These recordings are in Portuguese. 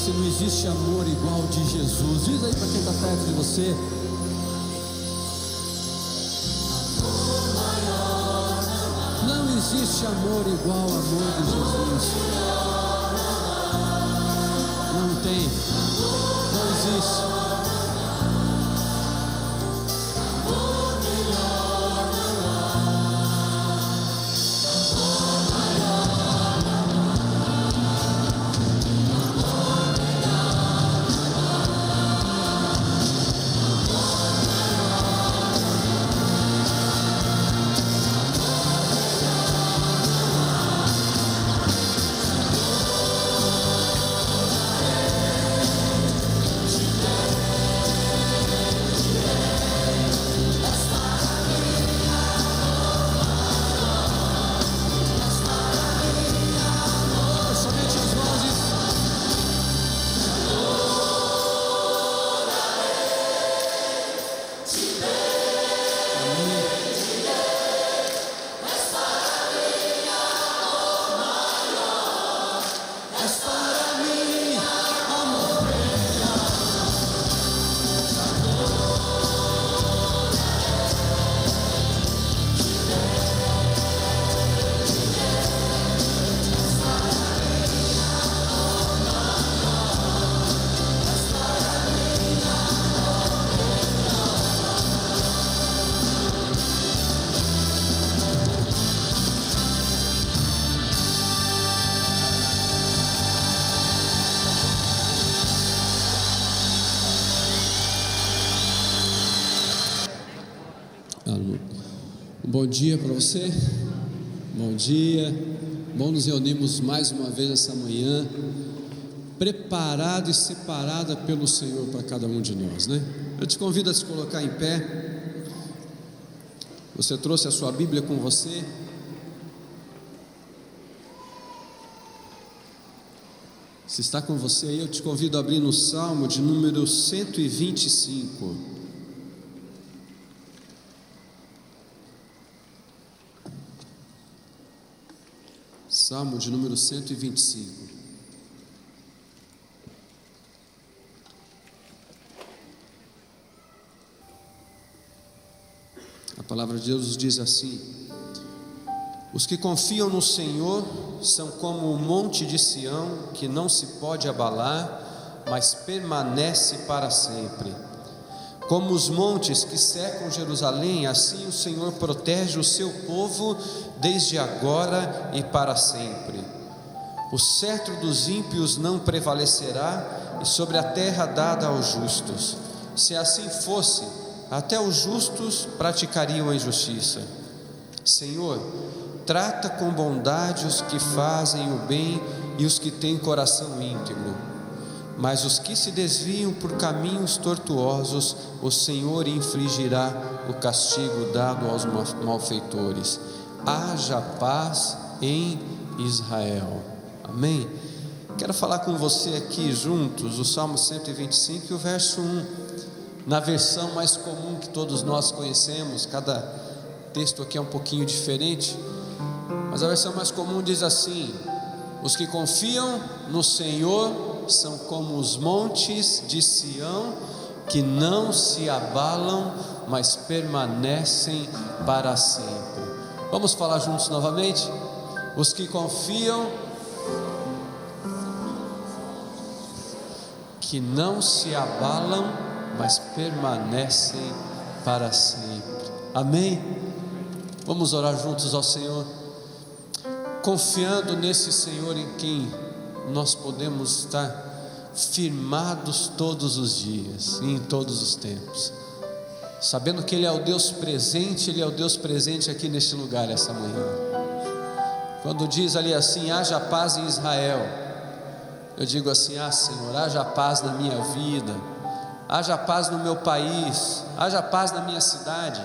Se não existe amor igual de Jesus, diz aí para quem está perto de você. Não existe amor igual ao amor de Jesus. Não tem, não existe. Bom dia para você, bom dia, bom nos reunirmos mais uma vez essa manhã, preparado e separada pelo Senhor para cada um de nós, né? Eu te convido a se colocar em pé. Você trouxe a sua Bíblia com você? Se está com você aí, eu te convido a abrir no Salmo de número 125. Salmo de número 125. A palavra de Deus diz assim: os que confiam no Senhor são como o monte de Sião, que não se pode abalar, mas permanece para sempre. Como os montes que cercam Jerusalém, assim o Senhor protege o seu povo desde agora e para sempre. O cetro dos ímpios não prevalecerá, e sobre a terra dada aos justos. Se assim fosse, até os justos praticariam a injustiça. Senhor, trata com bondade os que fazem o bem e os que têm coração íntegro. Mas os que se desviam por caminhos tortuosos, o Senhor infligirá o castigo dado aos malfeitores. Haja paz em Israel. Amém? Quero falar com você aqui juntos o Salmo 125 e o verso 1, na versão mais comum que todos nós conhecemos. Cada texto aqui é um pouquinho diferente, mas a versão mais comum diz assim: os que confiam no Senhor são como os montes de Sião, que não se abalam, mas permanecem para sempre. Vamos falar juntos novamente? Os que confiam, que não se abalam, mas permanecem para sempre. Amém? Vamos orar juntos ao Senhor, confiando nesse Senhor em quem nós podemos estar firmados todos os dias e em todos os tempos, sabendo que Ele é o Deus presente. Ele é o Deus presente aqui neste lugar essa manhã. Quando diz ali assim: haja paz em Israel, eu digo assim: Senhor, haja paz na minha vida, haja paz no meu país, haja paz na minha cidade,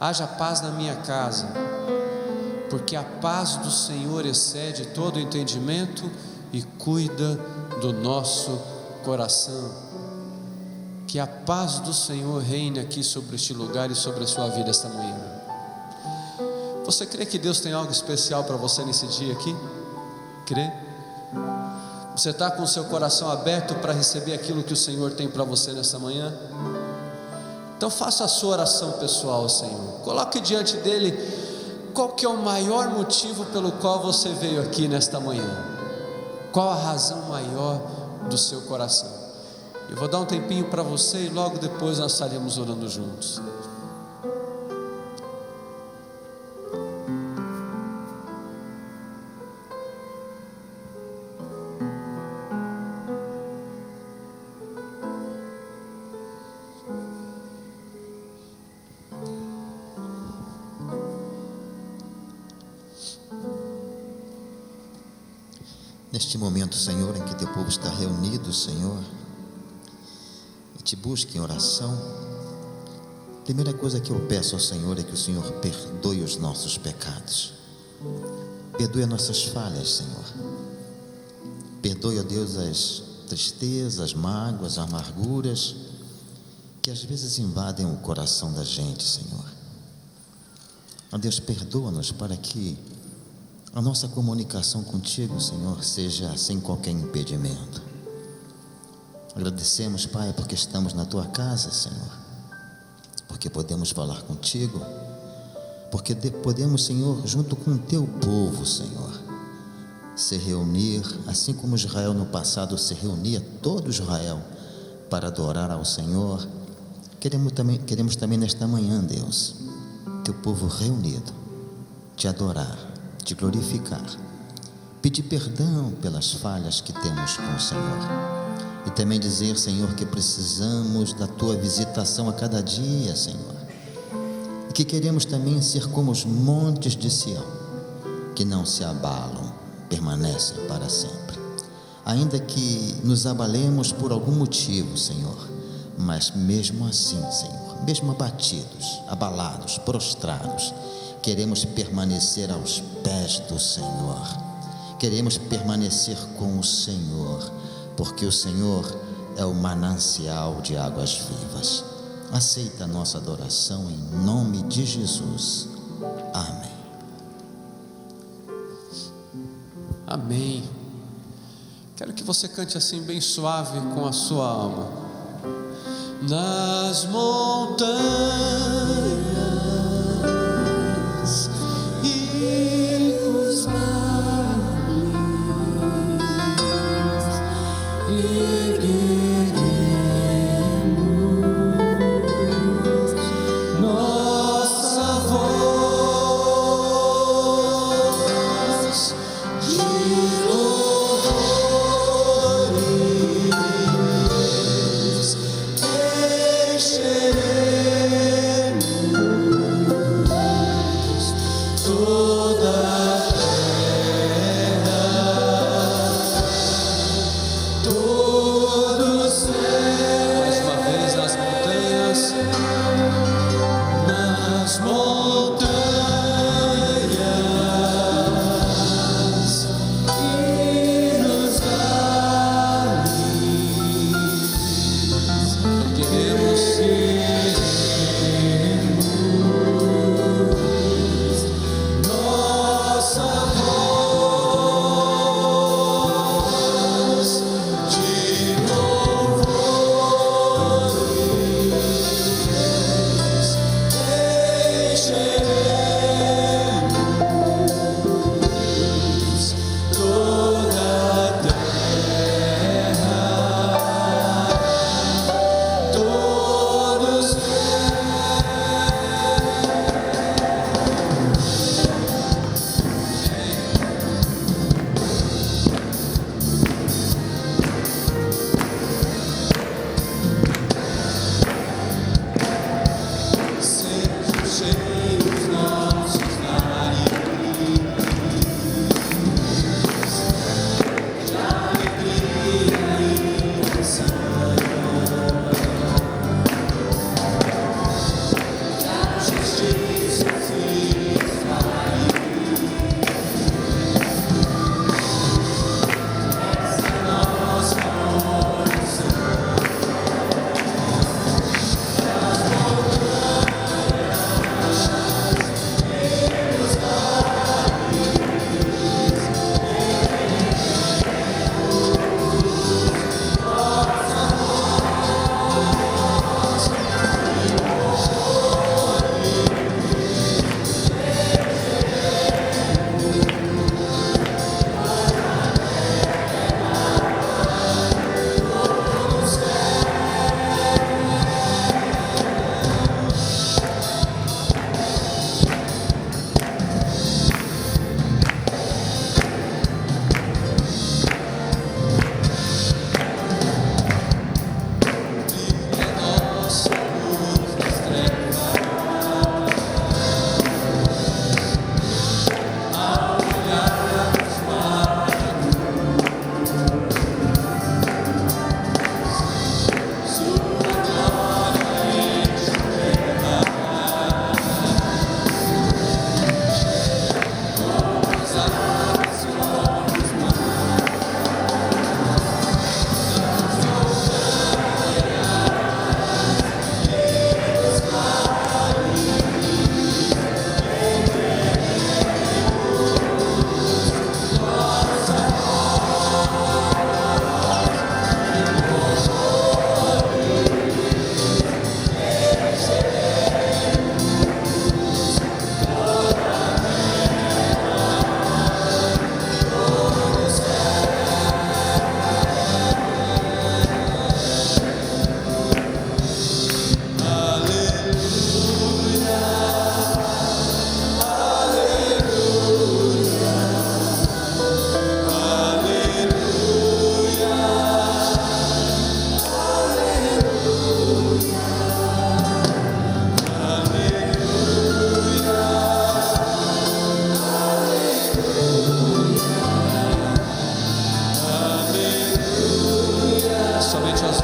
haja paz na minha casa, porque a paz do Senhor excede todo entendimento e cuida do nosso coração. Que a paz do Senhor reine aqui sobre este lugar e sobre a sua vida esta manhã. Você crê que Deus tem algo especial para você nesse dia aqui? Crê? Você está com o seu coração aberto para receber aquilo que o Senhor tem para você nessa manhã? Então faça a sua oração pessoal ao Senhor. Coloque diante dele qual que é o maior motivo pelo qual você veio aqui nesta manhã. Qual a razão maior do seu coração? Eu vou dar um tempinho para você e logo depois nós estaremos orando juntos. Neste momento, Senhor, em que teu povo está reunido, Senhor, e te busca em oração, a primeira coisa que eu peço ao Senhor é que o Senhor perdoe os nossos pecados, perdoe as nossas falhas, Senhor, perdoe, ó Deus, as tristezas, as mágoas, as amarguras que às vezes invadem o coração da gente, Senhor. Ó Deus, perdoa-nos para que a nossa comunicação contigo, Senhor, seja sem qualquer impedimento. Agradecemos, Pai, porque estamos na tua casa, Senhor, porque podemos falar contigo, porque podemos, Senhor, junto com o teu povo, Senhor, se reunir, assim como Israel no passado se reunia, todo Israel, para adorar ao Senhor. Queremos também nesta manhã, Deus, teu povo reunido, te adorar, te glorificar, pedir perdão pelas falhas que temos com o Senhor, e também dizer, Senhor, que precisamos da tua visitação a cada dia, Senhor, e que queremos também ser como os montes de Sião, que não se abalam, permanecem para sempre, ainda que nos abalemos por algum motivo, Senhor, mas mesmo assim, Senhor, mesmo abatidos, abalados, prostrados, queremos permanecer aos pés do Senhor, queremos permanecer com o Senhor, porque o Senhor é o manancial de águas vivas. Aceita a nossa adoração em nome de Jesus. Amém. Amém. Quero que você cante assim bem suave com a sua alma. Nas montanhas e nos vales ergueremos nossa voz de louvores, encheremos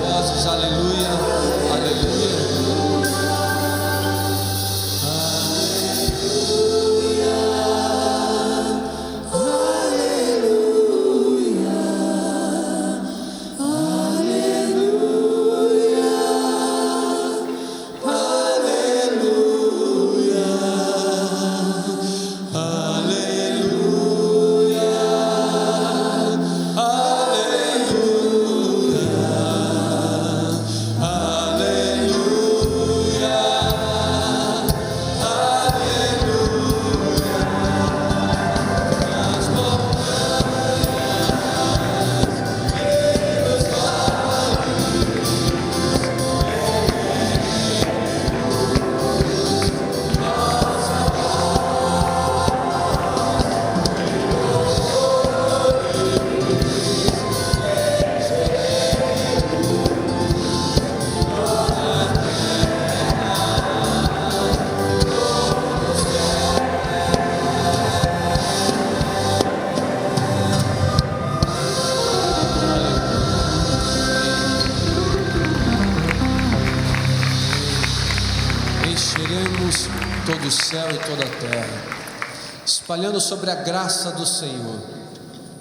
vozes, aleluia, aleluia. Encheremos todo o céu e toda a terra, espalhando sobre a graça do Senhor,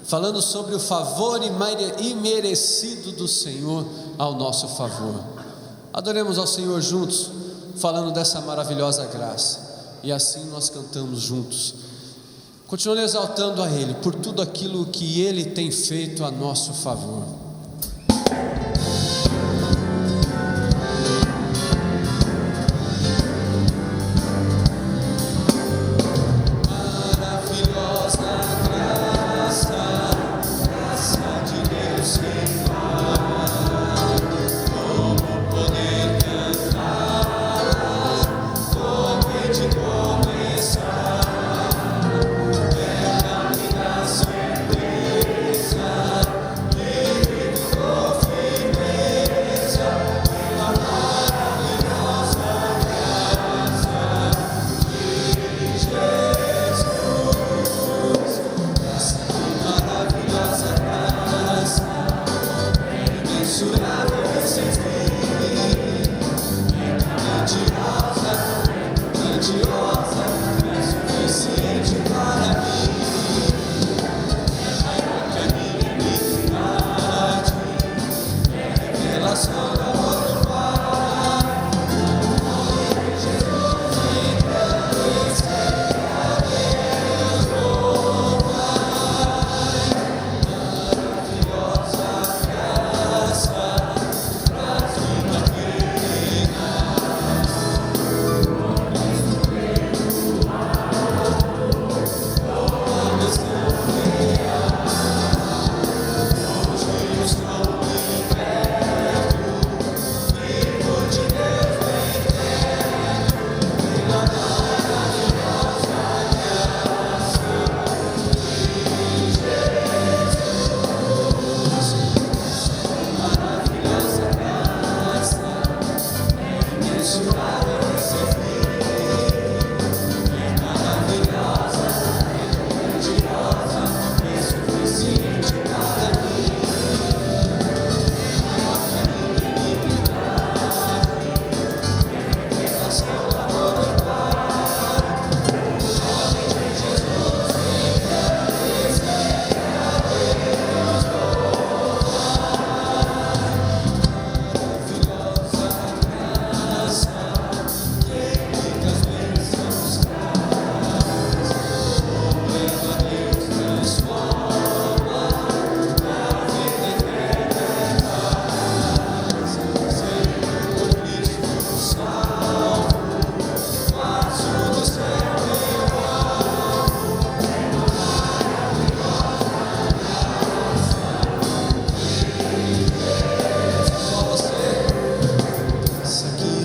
falando sobre o favor imerecido do Senhor ao nosso favor. Adoremos ao Senhor juntos, falando dessa maravilhosa graça, e assim nós cantamos juntos, continuando exaltando a Ele por tudo aquilo que Ele tem feito a nosso favor.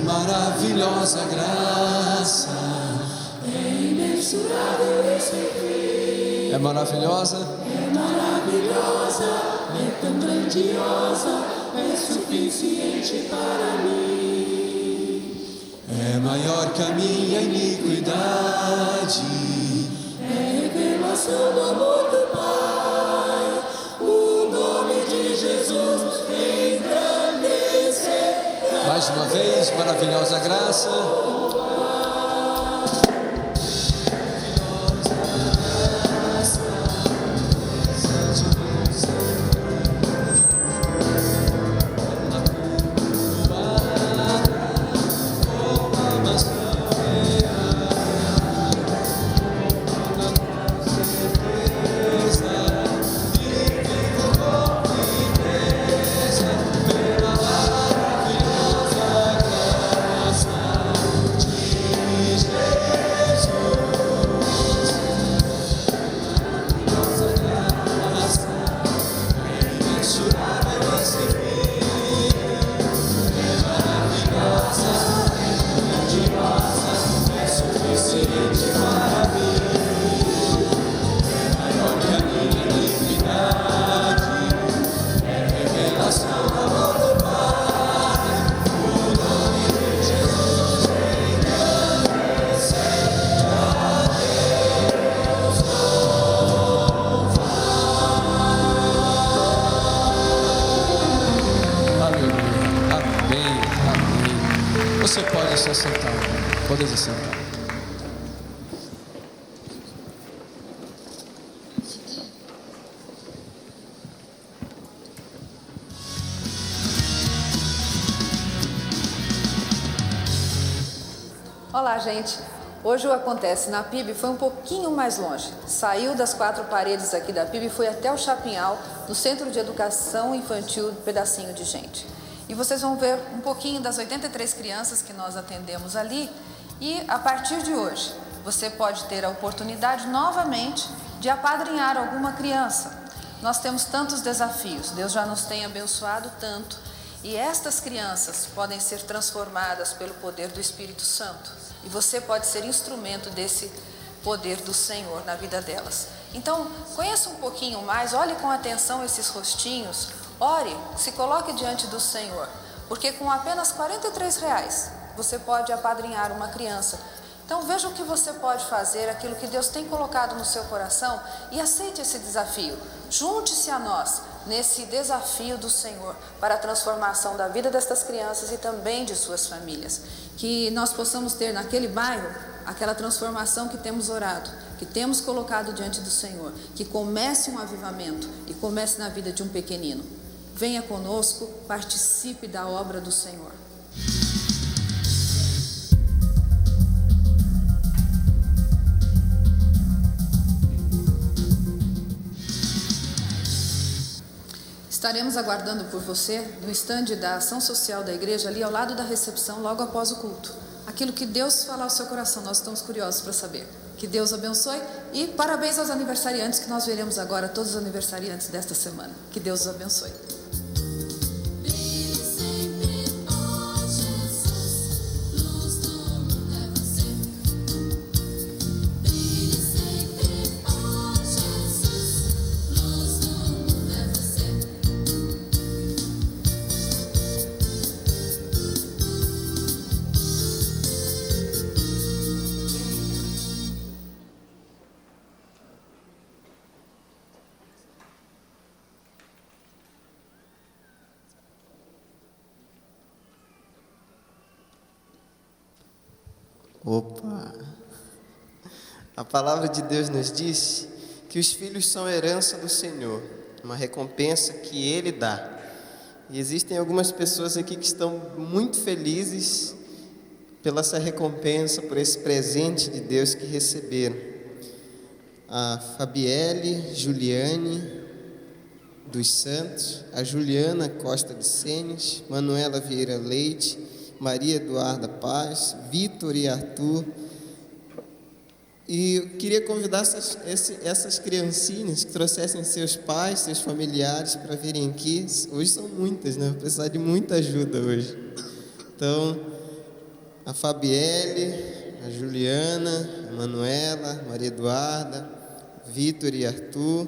Maravilhosa graça, é imensurável e sem fim. É maravilhosa, é tão grandiosa, é suficiente para mim. É maior que a minha iniquidade, é revelação do amor do Pai. O nome de Jesus engrandece. mais uma vez, maravilhosa graça. Você pode se assentar, pode se assentar. Olá, gente. Hoje o Acontece na PIB foi um pouquinho mais longe. Saiu das 4 paredes aqui da PIB e foi até o Chapinhal, no Centro de Educação Infantil Pedacinho de Gente. E vocês vão ver um pouquinho das 83 crianças que nós atendemos ali. E a partir de hoje, você pode ter a oportunidade novamente de apadrinhar alguma criança. Nós temos tantos desafios, Deus já nos tem abençoado tanto. E estas crianças podem ser transformadas pelo poder do Espírito Santo. E você pode ser instrumento desse poder do Senhor na vida delas. Então, conheça um pouquinho mais, olhe com atenção esses rostinhos. Ore, se coloque diante do Senhor, porque com apenas R$43 você pode apadrinhar uma criança. Então veja o que você pode fazer, aquilo que Deus tem colocado no seu coração e aceite esse desafio. Junte-se a nós nesse desafio do Senhor para a transformação da vida destas crianças e também de suas famílias. Que nós possamos ter naquele bairro aquela transformação que temos orado, que temos colocado diante do Senhor, que comece um avivamento e comece na vida de um pequenino. Venha conosco, participe da obra do Senhor. Estaremos aguardando por você no estande da ação social da igreja, ali ao lado da recepção, logo após o culto. Aquilo que Deus falar ao seu coração, nós estamos curiosos para saber. Que Deus abençoe e parabéns aos aniversariantes, que nós veremos agora todos os aniversariantes desta semana. Que Deus os abençoe. Opa! A palavra de Deus nos diz que os filhos são herança do Senhor, uma recompensa que Ele dá. E existem algumas pessoas aqui que estão muito felizes pela essa recompensa, por esse presente de Deus que receberam. A Fabielle Juliane dos Santos, a Juliana Costa de Senes, Manuela Vieira Leite, Maria Eduarda Paz, Vitor e Arthur. E eu queria convidar essas criancinhas que trouxessem seus pais, seus familiares para virem aqui. Hoje são muitas, né? Vou precisar de muita ajuda hoje. Então, a Fabielle, a Juliana, a Manuela, Maria Eduarda, Vitor e Arthur.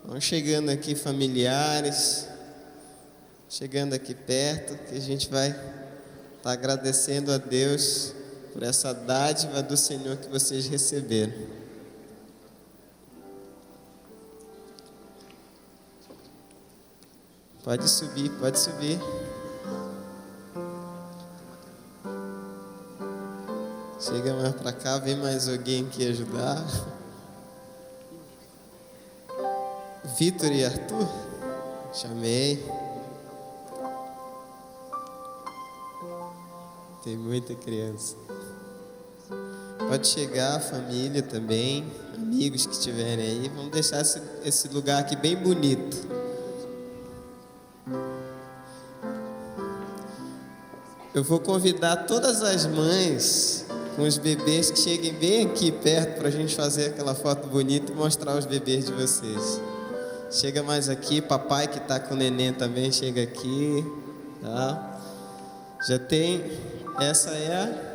Vão chegando aqui familiares, chegando aqui perto, que a gente vai estar agradecendo a Deus por essa dádiva do Senhor que vocês receberam. Pode subir, pode subir. Chega mais para cá, vem mais alguém aqui ajudar. Vitor e Arthur, chamei. Tem muita criança. Pode chegar, família também, amigos que estiverem aí. Vamos deixar esse lugar aqui bem bonito. Eu vou convidar todas as mães com os bebês que cheguem bem aqui perto para a gente fazer aquela foto bonita e mostrar os bebês de vocês. Chega mais aqui, papai que está com o neném também chega aqui, tá? Já tem, essa é a...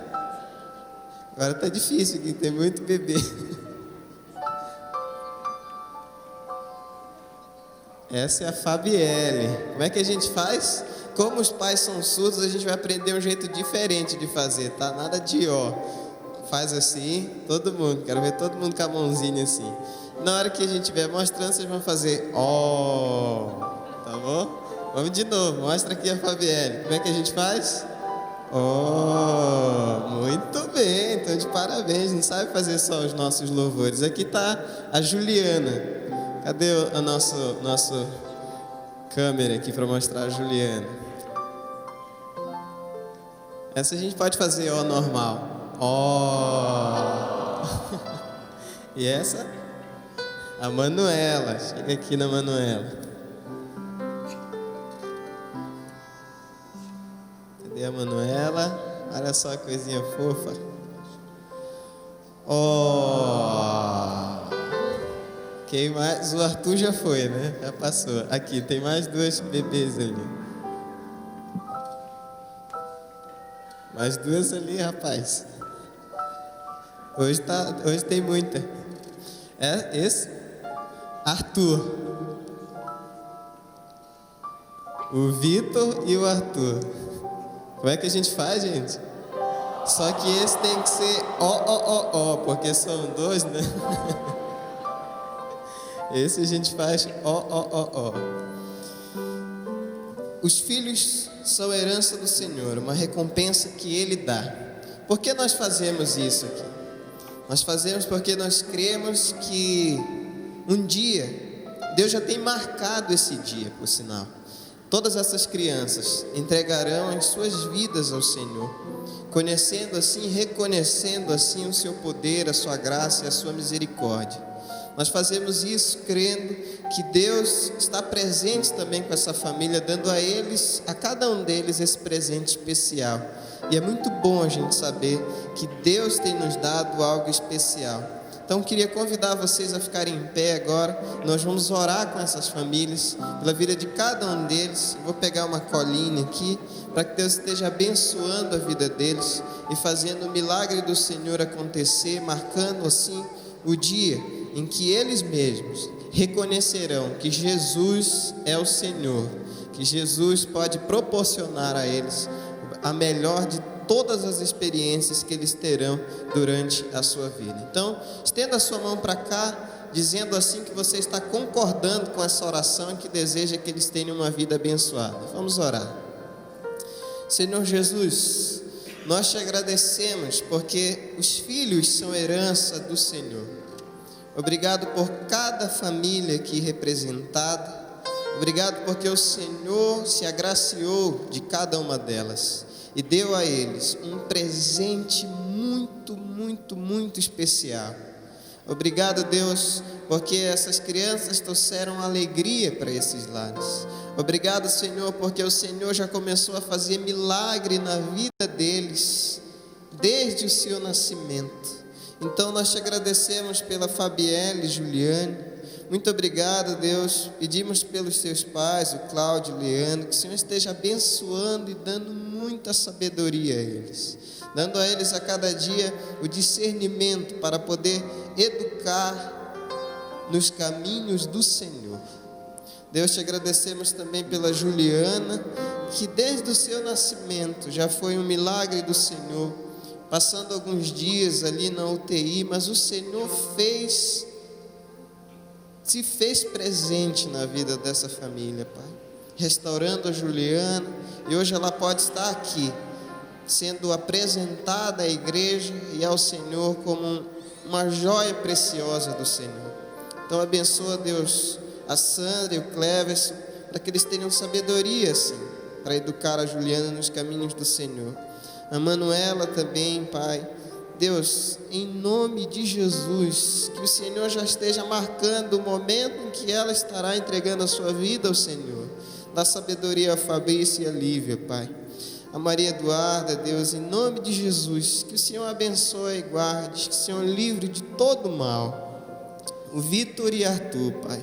Agora tá difícil aqui, tem muito bebê. Essa é a Fabielle. Como é que a gente faz? Como os pais são surdos, a gente vai aprender um jeito diferente de fazer, tá? Nada de ó. Faz assim, todo mundo. Quero ver todo mundo com a mãozinha assim. Na hora que a gente estiver mostrando, vocês vão fazer ó. Tá bom? Vamos de novo. Mostra aqui a Fabielle. Como é que a gente faz? Oh, muito bem, então de parabéns, não sabe fazer só os nossos louvores. Aqui está a Juliana. Cadê a nossa câmera aqui para mostrar a Juliana? Essa a gente pode fazer ó normal. Ó. E essa? A Manuela. Chega aqui na Manuela. Cadê a Manuela? Olha só a coisinha fofa. Oh! Quem mais? O Arthur já foi, né? Já passou. Aqui, tem mais duas bebês ali. Mais duas ali, rapaz. Hoje tem muita. É esse? Arthur. O Vitor e o Arthur. Como é que a gente faz, gente? Só que esse tem que ser ó, porque são dois, né? Esse a gente faz ó. Os filhos são herança do Senhor, uma recompensa que Ele dá. Por que nós fazemos isso aqui? Nós fazemos porque nós cremos que um dia, Deus já tem marcado esse dia, por sinal. Todas essas crianças entregarão as suas vidas ao Senhor, conhecendo assim, reconhecendo assim o seu poder, a sua graça e a sua misericórdia. Nós fazemos isso crendo que Deus está presente também com essa família, dando a eles, a cada um deles, esse presente especial. E é muito bom a gente saber que Deus tem nos dado algo especial. Então queria convidar vocês a ficarem em pé agora. Nós vamos orar com essas famílias, pela vida de cada um deles. Vou pegar uma colinha aqui, para que Deus esteja abençoando a vida deles e fazendo o milagre do Senhor acontecer, marcando assim o dia em que eles mesmos reconhecerão que Jesus é o Senhor, que Jesus pode proporcionar a eles a melhor de todas as experiências que eles terão durante a sua vida. Então, estenda a sua mão para cá, dizendo assim que você está concordando com essa oração e que deseja que eles tenham uma vida abençoada. Vamos orar. Senhor Jesus, nós te agradecemos porque os filhos são herança do Senhor. Obrigado por cada família aqui representada. Obrigado porque o Senhor se agraciou de cada uma delas e deu a eles um presente muito especial. Obrigado, Deus, porque essas crianças trouxeram alegria para esses lares. Obrigado, Senhor, porque o Senhor já começou a fazer milagre na vida deles desde o seu nascimento. Então nós te agradecemos pela Fabielle e Juliane. Muito obrigado, Deus. Pedimos pelos seus pais, o Cláudio e o Leandro, que o Senhor esteja abençoando e dando muita sabedoria a eles, dando a eles a cada dia o discernimento para poder educar nos caminhos do Senhor. Deus, te agradecemos também pela Juliana, que desde o seu nascimento já foi um milagre do Senhor, passando alguns dias ali na UTI, mas o Senhor se fez presente na vida dessa família, Pai, restaurando a Juliana, e hoje ela pode estar aqui, sendo apresentada à igreja e ao Senhor como uma joia preciosa do Senhor. Então abençoa, Deus, a Sandra e o Cleverson, para que eles tenham sabedoria, sim, para educar a Juliana nos caminhos do Senhor. A Manuela também, Pai. Deus, em nome de Jesus, que o Senhor já esteja marcando o momento em que ela estará entregando a sua vida ao Senhor. Dá sabedoria a Fabrício e a Lívia, Pai. A Maria Eduarda, Deus, em nome de Jesus, que o Senhor abençoe e guarde, que o Senhor livre de todo mal. O Vitor e Arthur, Pai.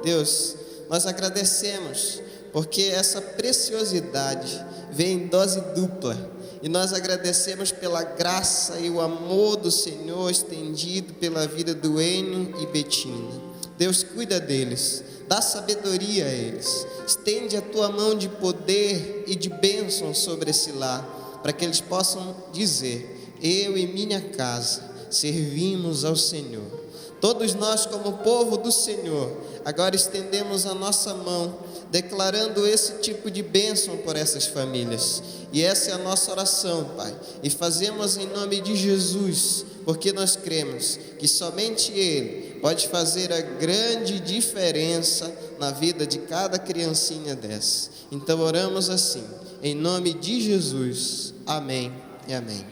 Deus, nós agradecemos, porque essa preciosidade vem em dose dupla. E nós agradecemos pela graça e o amor do Senhor estendido pela vida do Enio e Betina. Deus, cuida deles, dá sabedoria a eles, estende a tua mão de poder e de bênção sobre esse lar, para que eles possam dizer: eu e minha casa servimos ao Senhor. Todos nós, como povo do Senhor, agora estendemos a nossa mão, declarando esse tipo de bênção por essas famílias. E essa é a nossa oração, Pai. E fazemos em nome de Jesus, porque nós cremos que somente Ele pode fazer a grande diferença na vida de cada criancinha dessa. Então oramos assim, em nome de Jesus. Amém e amém.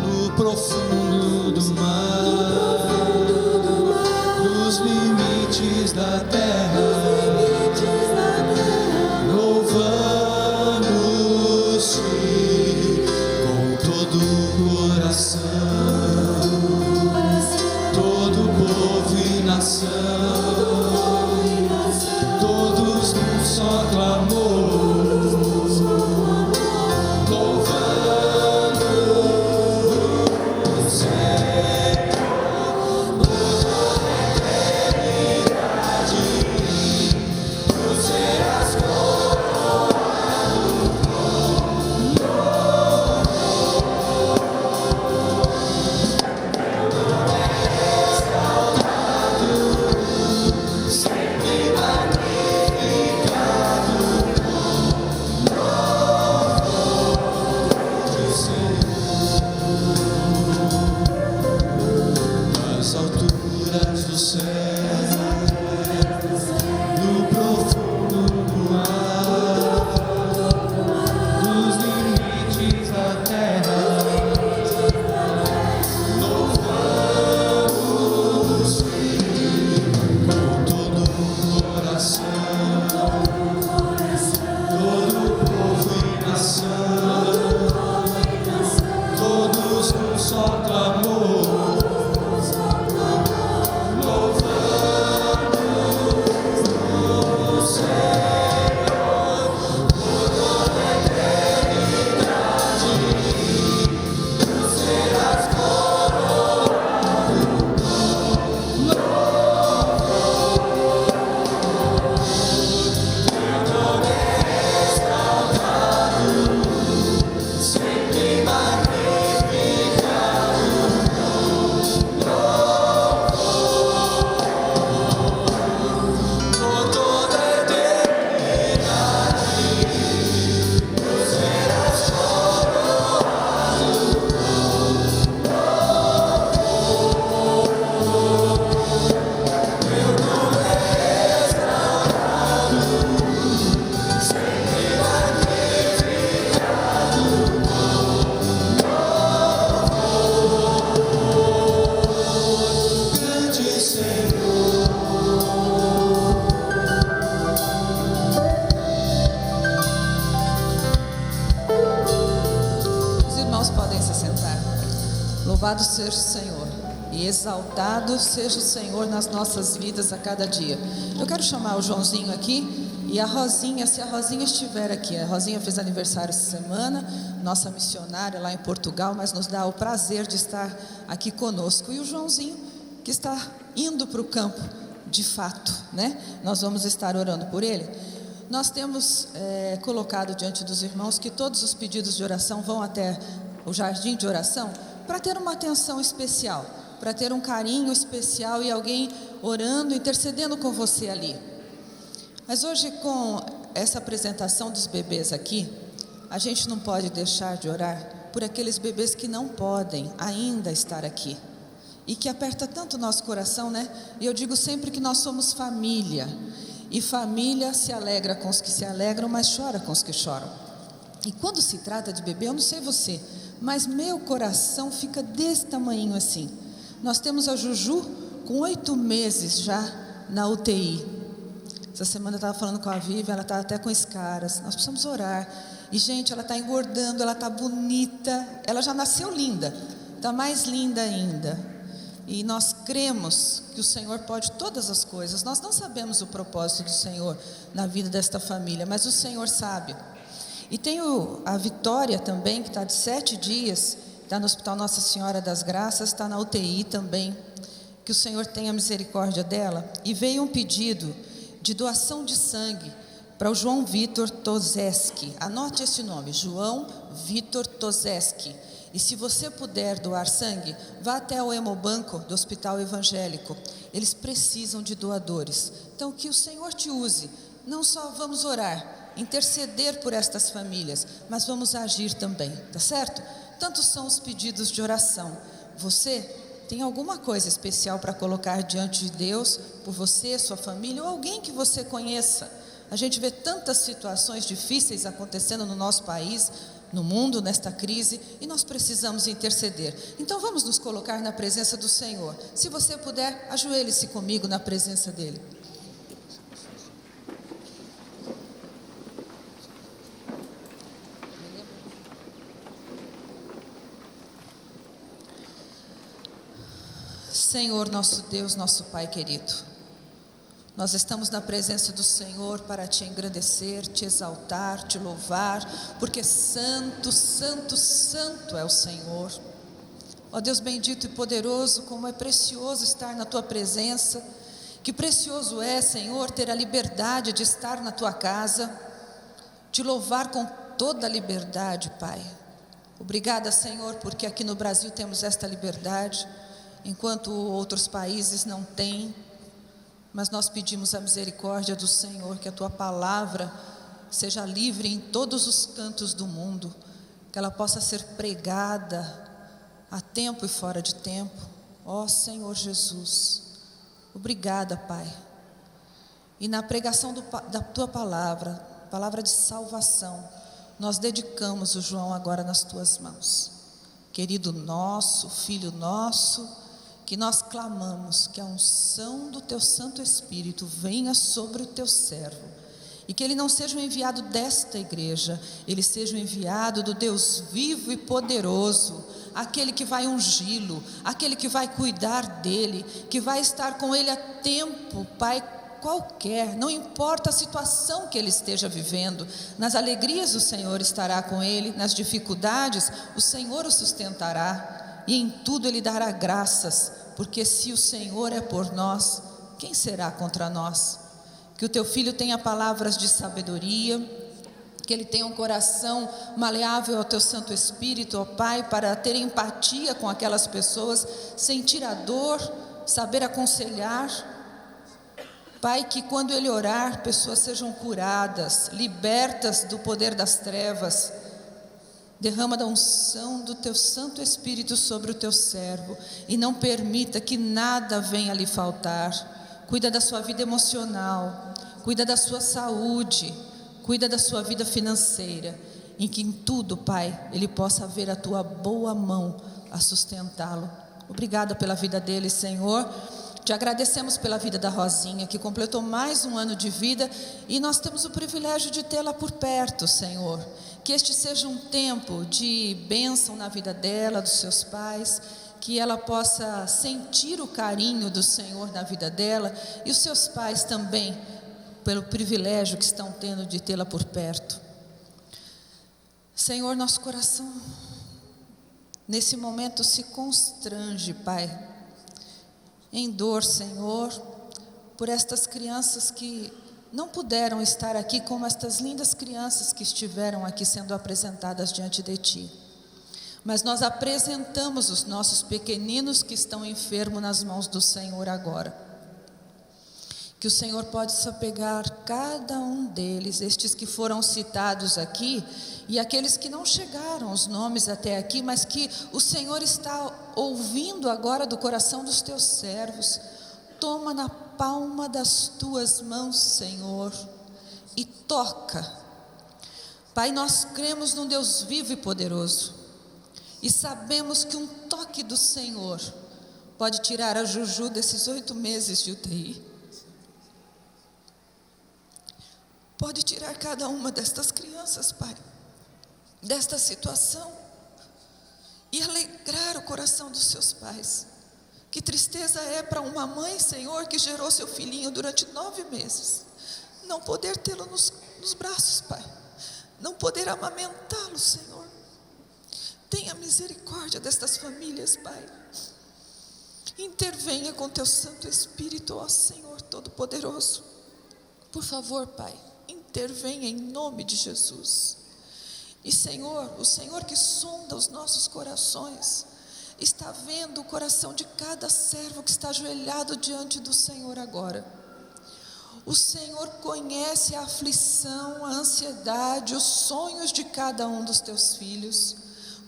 No profundo do mar, nos limites da terra, louvamos-te com todo o coração, todo povo e nação, todos num só clamor. Louvado seja o Senhor e exaltado seja o Senhor nas nossas vidas a cada dia. Eu quero chamar o Joãozinho aqui e a Rosinha, se a Rosinha estiver aqui. A Rosinha fez aniversário essa semana, nossa missionária lá em Portugal, mas nos dá o prazer de estar aqui conosco. E o Joãozinho, que está indo para o campo, de fato, né? Nós vamos estar orando por ele. Nós temos colocado diante dos irmãos que todos os pedidos de oração vão até o jardim de oração, para ter uma atenção especial, para ter um carinho especial e alguém orando, intercedendo com você ali. Mas hoje, com essa apresentação dos bebês aqui, a gente não pode deixar de orar por aqueles bebês que não podem ainda estar aqui. E que aperta tanto o nosso coração, né? E eu digo sempre que nós somos família. E família se alegra com os que se alegram, mas chora com os que choram. E quando se trata de bebê, eu não sei você, mas meu coração fica desse tamanhinho assim. Nós temos a Juju com 8 meses já na UTI. Essa semana eu estava falando com a Vivi, ela está até com escaras. Nós precisamos orar. E gente, ela está engordando, ela está bonita. Ela já nasceu linda, está mais linda ainda. E nós cremos que o Senhor pode todas as coisas. Nós não sabemos o propósito do Senhor na vida desta família, mas o Senhor sabe. E tem a Vitória também, que está de 7 dias, está no Hospital Nossa Senhora das Graças, está na UTI também. Que o Senhor tenha misericórdia dela. E veio um pedido de doação de sangue para o João Vitor Tozeski. Anote esse nome, João Vitor Tozeski. E se você puder doar sangue, vá até o Hemobanco do Hospital Evangélico. Eles precisam de doadores. Então que o Senhor te use. Não só vamos orar, interceder por estas famílias, mas vamos agir também, tá certo? Tantos são os pedidos de oração. Você tem alguma coisa especial para colocar diante de Deus, por você, sua família, ou alguém que você conheça? A gente vê tantas situações difíceis acontecendo no nosso país, no mundo, nesta crise, e nós precisamos interceder. Então vamos nos colocar na presença do Senhor. Se você puder, ajoelhe-se comigo na presença dEle. Senhor, nosso Deus, nosso Pai querido, nós estamos na presença do Senhor para te engrandecer, te exaltar, te louvar, porque santo, santo, santo é o Senhor. Ó Deus bendito e poderoso, como é precioso estar na tua presença, que precioso é, Senhor, ter a liberdade de estar na tua casa, te louvar com toda a liberdade, Pai. Obrigada, Senhor, porque aqui no Brasil temos esta liberdade, enquanto outros países não têm. Mas nós pedimos a misericórdia do Senhor, que a tua palavra seja livre em todos os cantos do mundo, que ela possa ser pregada a tempo e fora de tempo. Ó Senhor Jesus, obrigada, Pai. E na pregação da tua palavra, palavra de salvação, nós dedicamos o João agora nas tuas mãos. Querido nosso, filho nosso, que nós clamamos que a unção do teu Santo Espírito venha sobre o teu servo, e que ele não seja um enviado desta igreja, ele seja um enviado do Deus vivo e poderoso, aquele que vai ungí-lo, aquele que vai cuidar dele, que vai estar com ele a tempo, Pai, qualquer, não importa a situação que ele esteja vivendo, nas alegrias o Senhor estará com ele, nas dificuldades o Senhor o sustentará, e em tudo ele dará graças, porque se o Senhor é por nós, quem será contra nós? Que o teu filho tenha palavras de sabedoria, que ele tenha um coração maleável ao teu Santo Espírito, ó Pai, para ter empatia com aquelas pessoas, sentir a dor, saber aconselhar. Pai, que quando ele orar, pessoas sejam curadas, libertas do poder das trevas. Derrama da unção do teu Santo Espírito sobre o teu servo e não permita que nada venha lhe faltar. Cuida da sua vida emocional, cuida da sua saúde, cuida da sua vida financeira, em que em tudo, Pai, ele possa ver a tua boa mão a sustentá-lo. Obrigada pela vida dele, Senhor. Te agradecemos pela vida da Rosinha, que completou mais um ano de vida, e nós temos o privilégio de tê-la por perto, Senhor. Que este seja um tempo de bênção na vida dela, dos seus pais, que ela possa sentir o carinho do Senhor na vida dela, e os seus pais também, pelo privilégio que estão tendo de tê-la por perto. Senhor, nosso coração nesse momento se constrange, Pai, em dor, Senhor, por estas crianças que não puderam estar aqui, como estas lindas crianças que estiveram aqui sendo apresentadas diante de Ti. Mas nós apresentamos os nossos pequeninos que estão enfermos nas mãos do Senhor agora. que o Senhor possa pegar cada um deles, estes que foram citados aqui, e aqueles que não chegaram os nomes até aqui, mas que o Senhor está ouvindo agora do coração dos teus servos. Toma na palma das tuas mãos, Senhor, e toca. Pai, nós cremos num Deus vivo e poderoso, e sabemos que um toque do Senhor pode tirar a Juju desses 8 meses de UTI. Pode tirar cada uma destas crianças, Pai, desta situação, e alegrar o coração dos seus pais. Que tristeza é para uma mãe, Senhor, que gerou seu filhinho durante 9 meses, não poder tê-lo nos braços, Pai, não poder amamentá-lo, Senhor. Tenha misericórdia destas famílias, Pai. Intervenha com teu Santo Espírito, ó Senhor Todo-Poderoso. Por favor, Pai, intervenha em nome de Jesus. E Senhor, o Senhor que sonda os nossos corações, está vendo o coração de cada servo que está ajoelhado diante do Senhor agora. O Senhor conhece a aflição, a ansiedade, os sonhos de cada um dos teus filhos.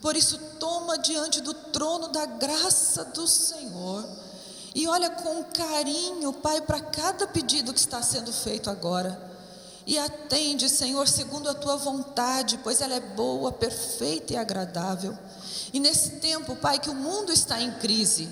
Por isso, toma diante do trono da graça do Senhor e olha com carinho, Pai, para cada pedido que está sendo feito agora. E atende, Senhor, segundo a tua vontade, pois ela é boa, perfeita e agradável. E nesse tempo, Pai, que o mundo está em crise,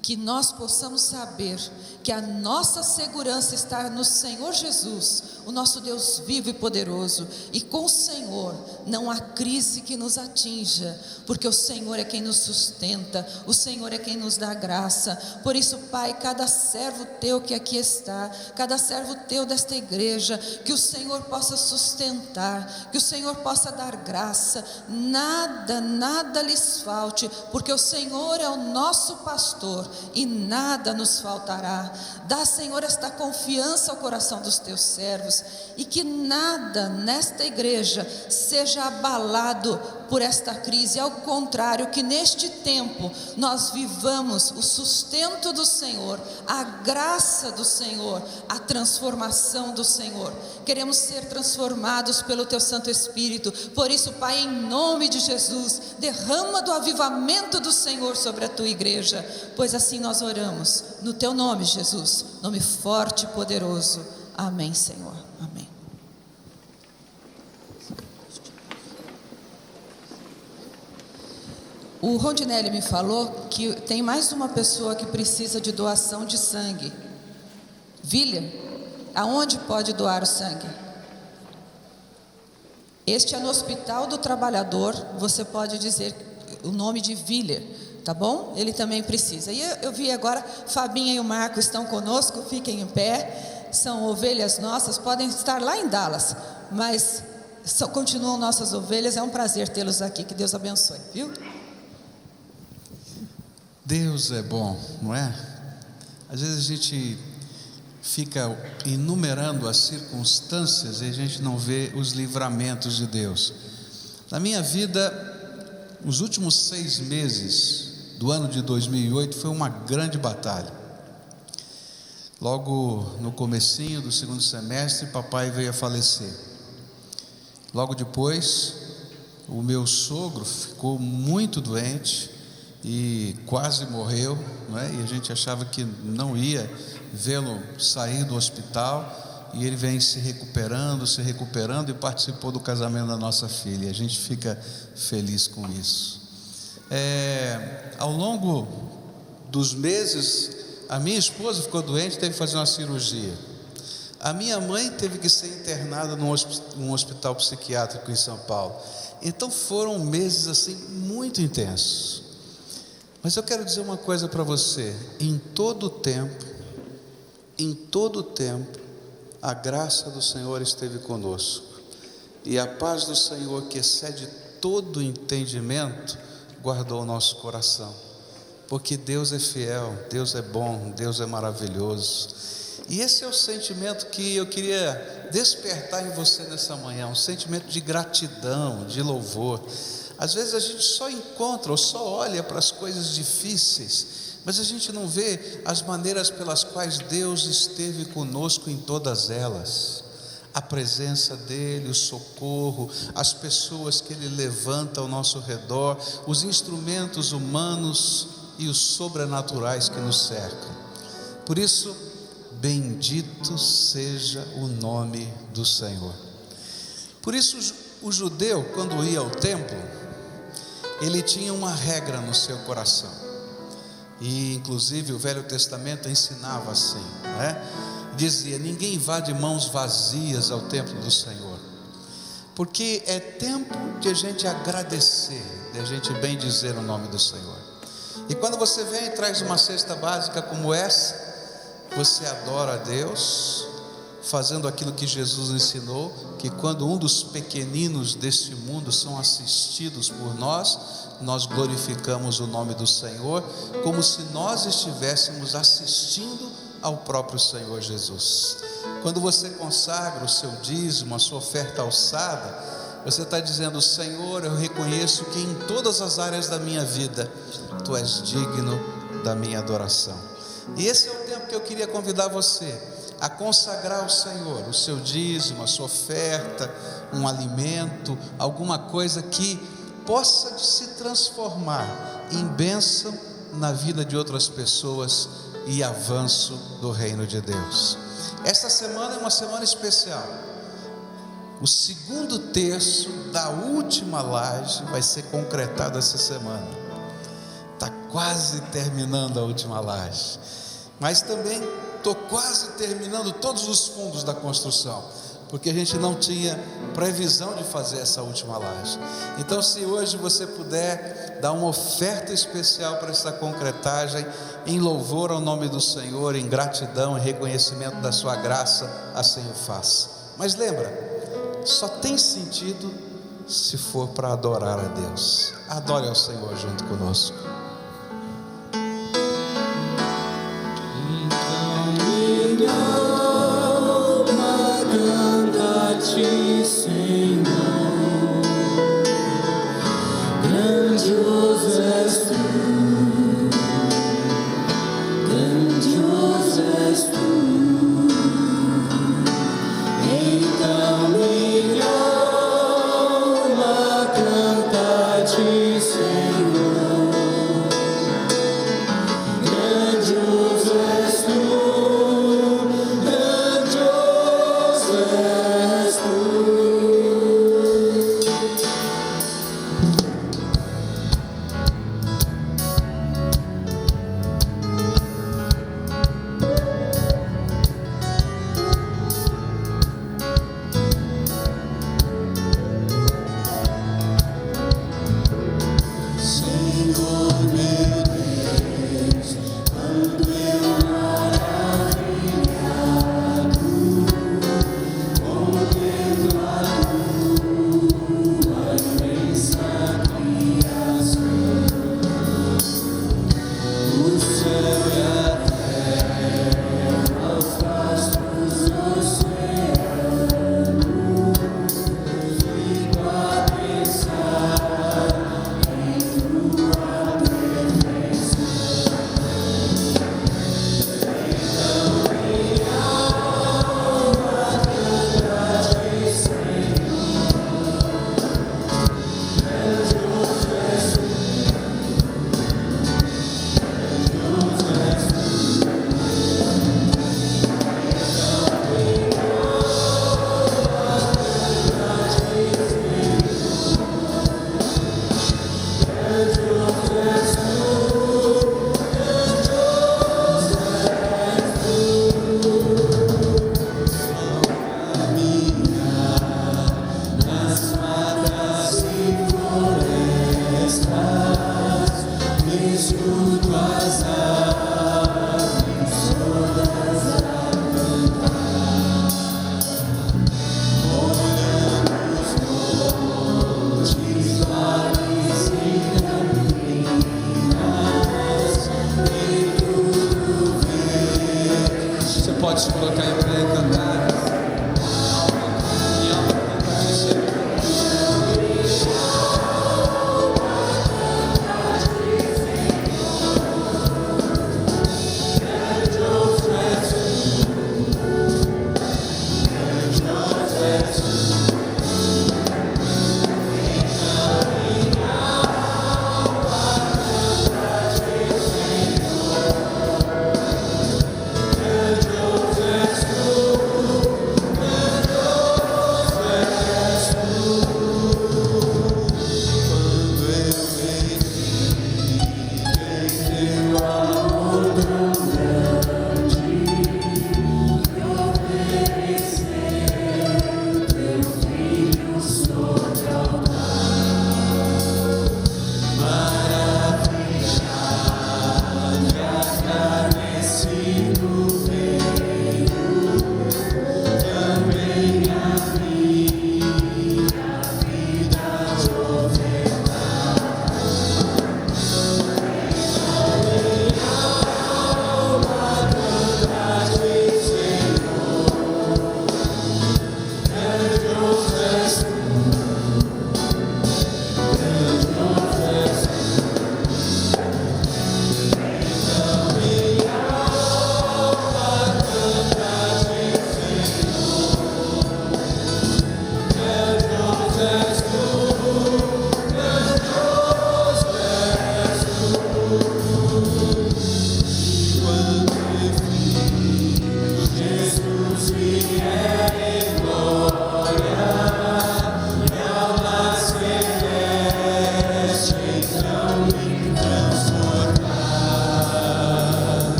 que nós possamos saber que a nossa segurança está no Senhor Jesus, o nosso Deus vivo e poderoso, e com o Senhor não há crise que nos atinja, porque o Senhor é quem nos sustenta, o Senhor é quem nos dá graça. Por isso, Pai, cada servo teu que aqui está, cada servo teu desta igreja, que o Senhor possa sustentar, que o Senhor possa dar graça, nada lhes falte, porque o Senhor é o nosso pastor e nada nos faltará. Dá, Senhor, esta confiança ao coração dos teus servos, e que nada nesta igreja seja abalado por esta crise. Ao contrário, que neste tempo nós vivamos o sustento do Senhor, a graça do Senhor, a transformação do Senhor. Queremos ser transformados pelo teu Santo Espírito. Por isso, Pai, em nome de Jesus, derrama do avivamento do Senhor sobre a tua igreja, pois assim nós oramos no teu nome, Jesus, nome forte e poderoso. Amém, Senhor. Amém. O Rondinelli me falou que tem mais uma pessoa que precisa de doação de sangue. William, aonde pode doar o sangue? Este é no Hospital do Trabalhador. Você pode dizer o nome de William, tá bom? Ele também precisa. E eu vi agora, Fabinha e o Marco estão conosco, fiquem em pé. São ovelhas nossas, podem estar lá em Dallas, mas continuam nossas ovelhas. É um prazer tê-los aqui, que Deus abençoe, viu? Deus é bom, não é? Às vezes a gente fica enumerando as circunstâncias e a gente não vê os livramentos de Deus. Na minha vida, os últimos 6 meses do ano de 2008 foi uma grande batalha. Logo no comecinho do 2º semestre, papai veio a falecer. Logo depois, o meu sogro ficou muito doente e quase morreu, não é? E a gente achava que não ia vê-lo sair do hospital, e ele vem se recuperando e participou do casamento da nossa filha. A gente fica feliz com isso. Ao longo dos meses, a minha esposa ficou doente, teve que fazer uma cirurgia. A minha mãe teve que ser internada num hospital psiquiátrico em São Paulo. Então foram meses assim muito intensos. Mas eu quero dizer uma coisa para você: em todo tempo, a graça do Senhor esteve conosco, e a paz do Senhor, que excede todo entendimento, guardou o nosso coração, porque Deus é fiel, Deus é bom, Deus é maravilhoso. E esse é o sentimento que eu queria despertar em você nessa manhã, um sentimento de gratidão, de louvor. Às vezes a gente só encontra ou só olha para as coisas difíceis, mas a gente não vê as maneiras pelas quais Deus esteve conosco em todas elas. A presença dEle, o socorro, as pessoas que Ele levanta ao nosso redor, os instrumentos humanos e os sobrenaturais que nos cercam. Por isso, bendito seja o nome do Senhor. Por isso, o judeu, quando ia ao templo, ele tinha uma regra no seu coração, e inclusive o Velho Testamento ensinava assim, dizia: ninguém vá de mãos vazias ao templo do Senhor, porque é tempo de a gente agradecer, de a gente bem dizer o nome do Senhor. E quando você vem e traz uma cesta básica como essa, você adora a Deus, fazendo aquilo que Jesus ensinou, que quando um dos pequeninos deste mundo são assistidos por nós, nós glorificamos o nome do Senhor, como se nós estivéssemos assistindo ao próprio Senhor Jesus. Quando você consagra o seu dízimo, a sua oferta alçada, você está dizendo: Senhor, eu reconheço que em todas as áreas da minha vida, Tu és digno da minha adoração. E esse é o tempo que eu queria convidar você a consagrar ao Senhor o seu dízimo, a sua oferta, um alimento, alguma coisa que possa se transformar em bênção na vida de outras pessoas e avanço do reino de Deus. Esta semana é uma semana especial. O segundo terço da última laje vai ser concretado essa semana. Está quase terminando a última laje, mas também estou quase terminando todos os fundos da construção, porque a gente não tinha previsão de fazer essa última laje. Então, se hoje você puder dar uma oferta especial para essa concretagem, em louvor ao nome do Senhor, em gratidão e reconhecimento da sua graça, assim o faça. Mas lembra, só tem sentido se for para adorar a Deus. Adore ao Senhor junto conosco. Senhor, grandioso és tu, grandioso és tu. Então minha alma canta a ti, Senhor, grandioso és tu, grandioso és tu. Pode se colocar em pé e cantar. Minha alma canta a ti, Senhor.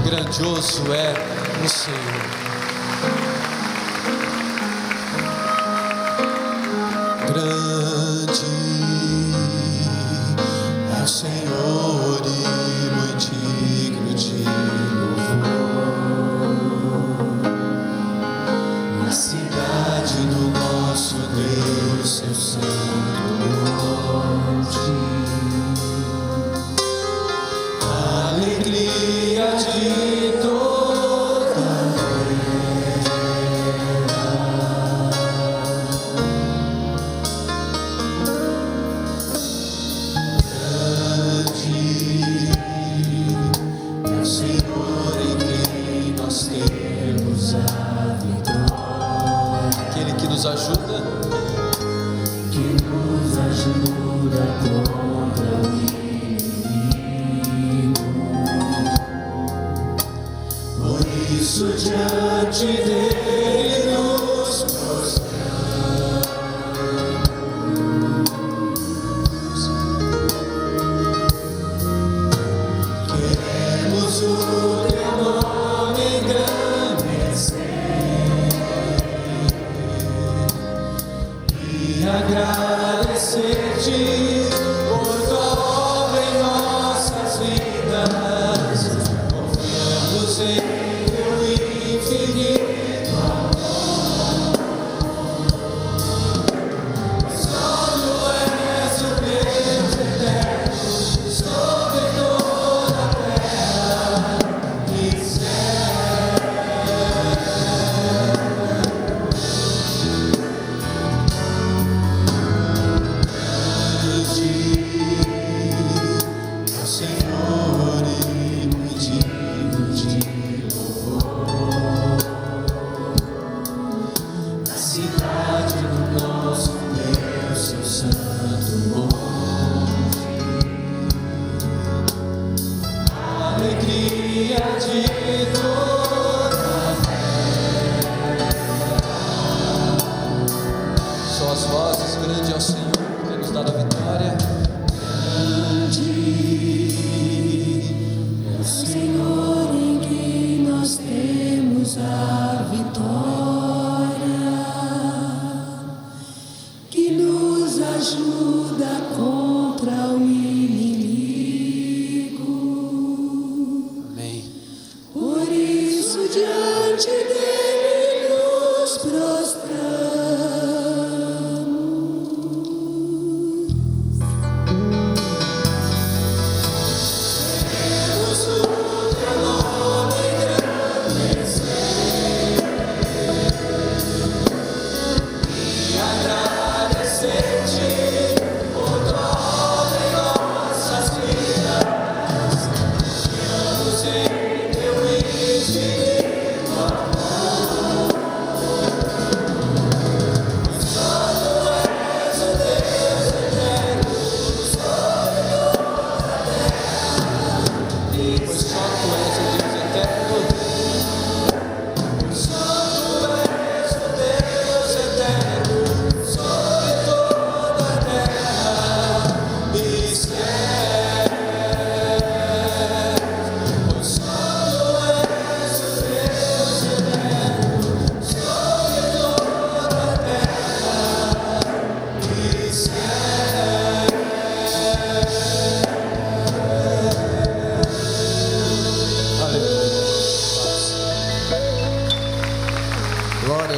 Grandioso é o Senhor. Grande é o Senhor e muito digno de louvor. Na cidade do nosso Deus, seu santo monte. Alegria de toda a grande é o Senhor em quem nós temos a vitória. Aquele que nos ajuda, contra o isso diante dele nos prostramos. Queremos o teu nome engrandecer e agradecer-te por tua obra em nossas vidas. Confiamos em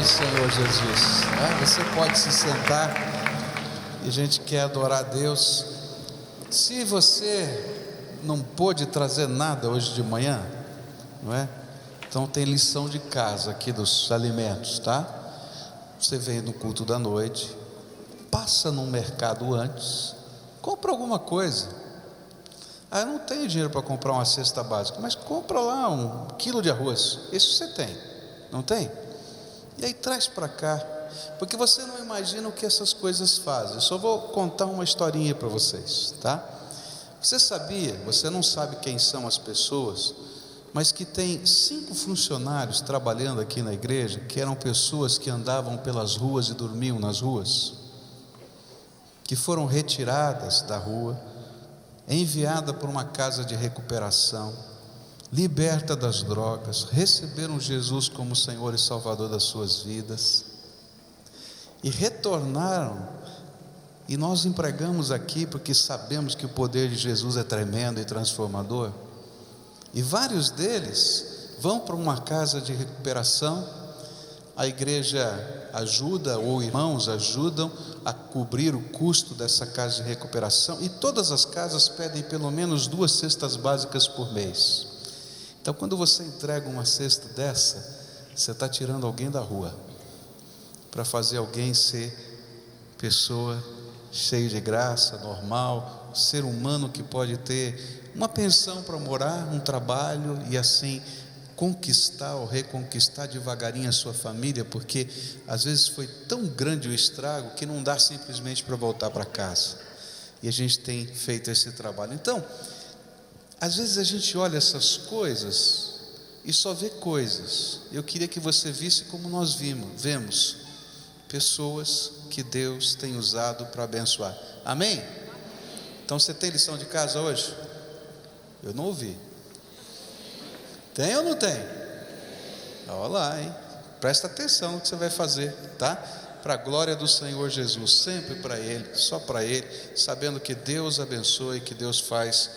Senhor Jesus. Você pode se sentar. e a gente quer adorar a Deus. Se você não pôde trazer nada hoje de manhã, não é? Então tem lição de casa aqui dos alimentos, tá? Você vem no culto da noite, passa no mercado antes, compra alguma coisa. Eu não tenho dinheiro para comprar uma cesta básica, mas compra lá 1 quilo de arroz. Isso você tem, não tem? E aí traz para cá, porque você não imagina o que essas coisas fazem. Eu só vou contar uma historinha para vocês, tá? Você sabia, você não sabe quem são as pessoas, mas que tem 5 funcionários trabalhando aqui na igreja, que eram pessoas que andavam pelas ruas e dormiam nas ruas, que foram retiradas da rua, enviada para uma casa de recuperação, liberta das drogas, receberam Jesus como Senhor e Salvador das suas vidas, e retornaram, e nós empregamos aqui porque sabemos que o poder de Jesus é tremendo e transformador, e vários deles vão para uma casa de recuperação, a igreja ajuda, ou irmãos ajudam a cobrir o custo dessa casa de recuperação, e todas as casas pedem pelo menos 2 cestas básicas por mês. Então quando você entrega uma cesta dessa, você está tirando alguém da rua, para fazer alguém ser pessoa cheia de graça, normal, ser humano que pode ter uma pensão para morar, um trabalho, e assim conquistar ou reconquistar devagarinho a sua família, porque às vezes foi tão grande o estrago que não dá simplesmente para voltar para casa, e a gente tem feito esse trabalho. Então, às vezes a gente olha essas coisas e só vê coisas. Eu queria que você visse como nós vemos pessoas que Deus tem usado para abençoar. Amém? Então você tem lição de casa hoje? Eu não ouvi. Tem ou não tem? Olha lá, hein? Presta atenção no que você vai fazer, tá? Para a glória do Senhor Jesus, sempre para Ele, só para Ele, sabendo que Deus abençoe, que Deus faz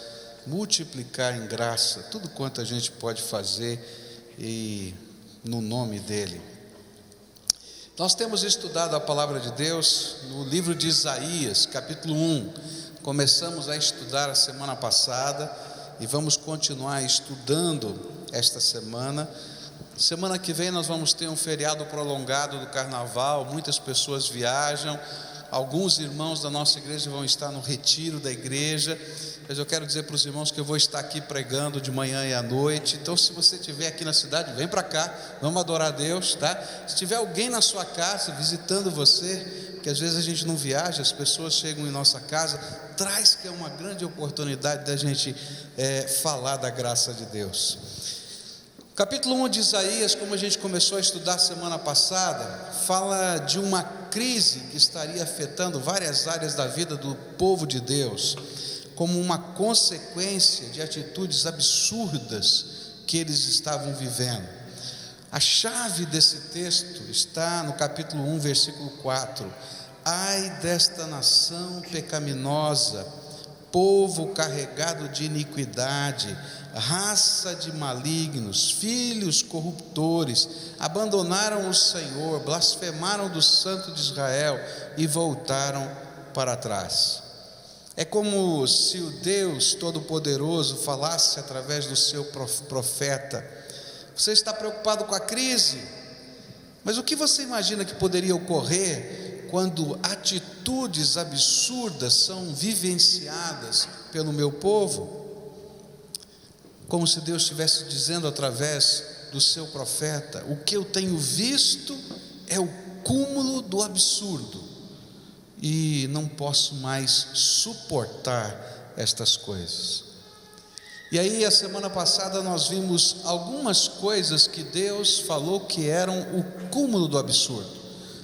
multiplicar em graça tudo quanto a gente pode fazer, e no nome dEle. Nós temos estudado a palavra de Deus no livro de Isaías, capítulo 1. Começamos a estudar a semana passada e vamos continuar estudando esta semana. Semana que vem nós vamos ter um feriado prolongado do carnaval, muitas pessoas viajam, alguns irmãos da nossa igreja vão estar no retiro da igreja, mas eu quero dizer para os irmãos que eu vou estar aqui pregando de manhã e à noite. Então se você estiver aqui na cidade, vem para cá, vamos adorar a Deus, tá? Se tiver alguém na sua casa visitando você, porque às vezes a gente não viaja, as pessoas chegam em nossa casa, traz, que é uma grande oportunidade da gente falar da graça de Deus. Capítulo 1 de Isaías, como a gente começou a estudar semana passada, fala de uma crise que estaria afetando várias áreas da vida do povo de Deus, como uma consequência de atitudes absurdas que eles estavam vivendo. A chave desse texto está no capítulo 1, versículo 4. Ai desta nação pecaminosa, povo carregado de iniquidade, raça de malignos, filhos corruptores, abandonaram o Senhor, blasfemaram do Santo de Israel e voltaram para trás. É como se o Deus Todo-Poderoso falasse através do seu profeta: você está preocupado com a crise, mas o que você imagina que poderia ocorrer quando atitudes absurdas são vivenciadas pelo meu povo? Como se Deus estivesse dizendo através do seu profeta: o que eu tenho visto é o cúmulo do absurdo, e não posso mais suportar estas coisas. E aí, a semana passada nós vimos algumas coisas que Deus falou que eram o cúmulo do absurdo.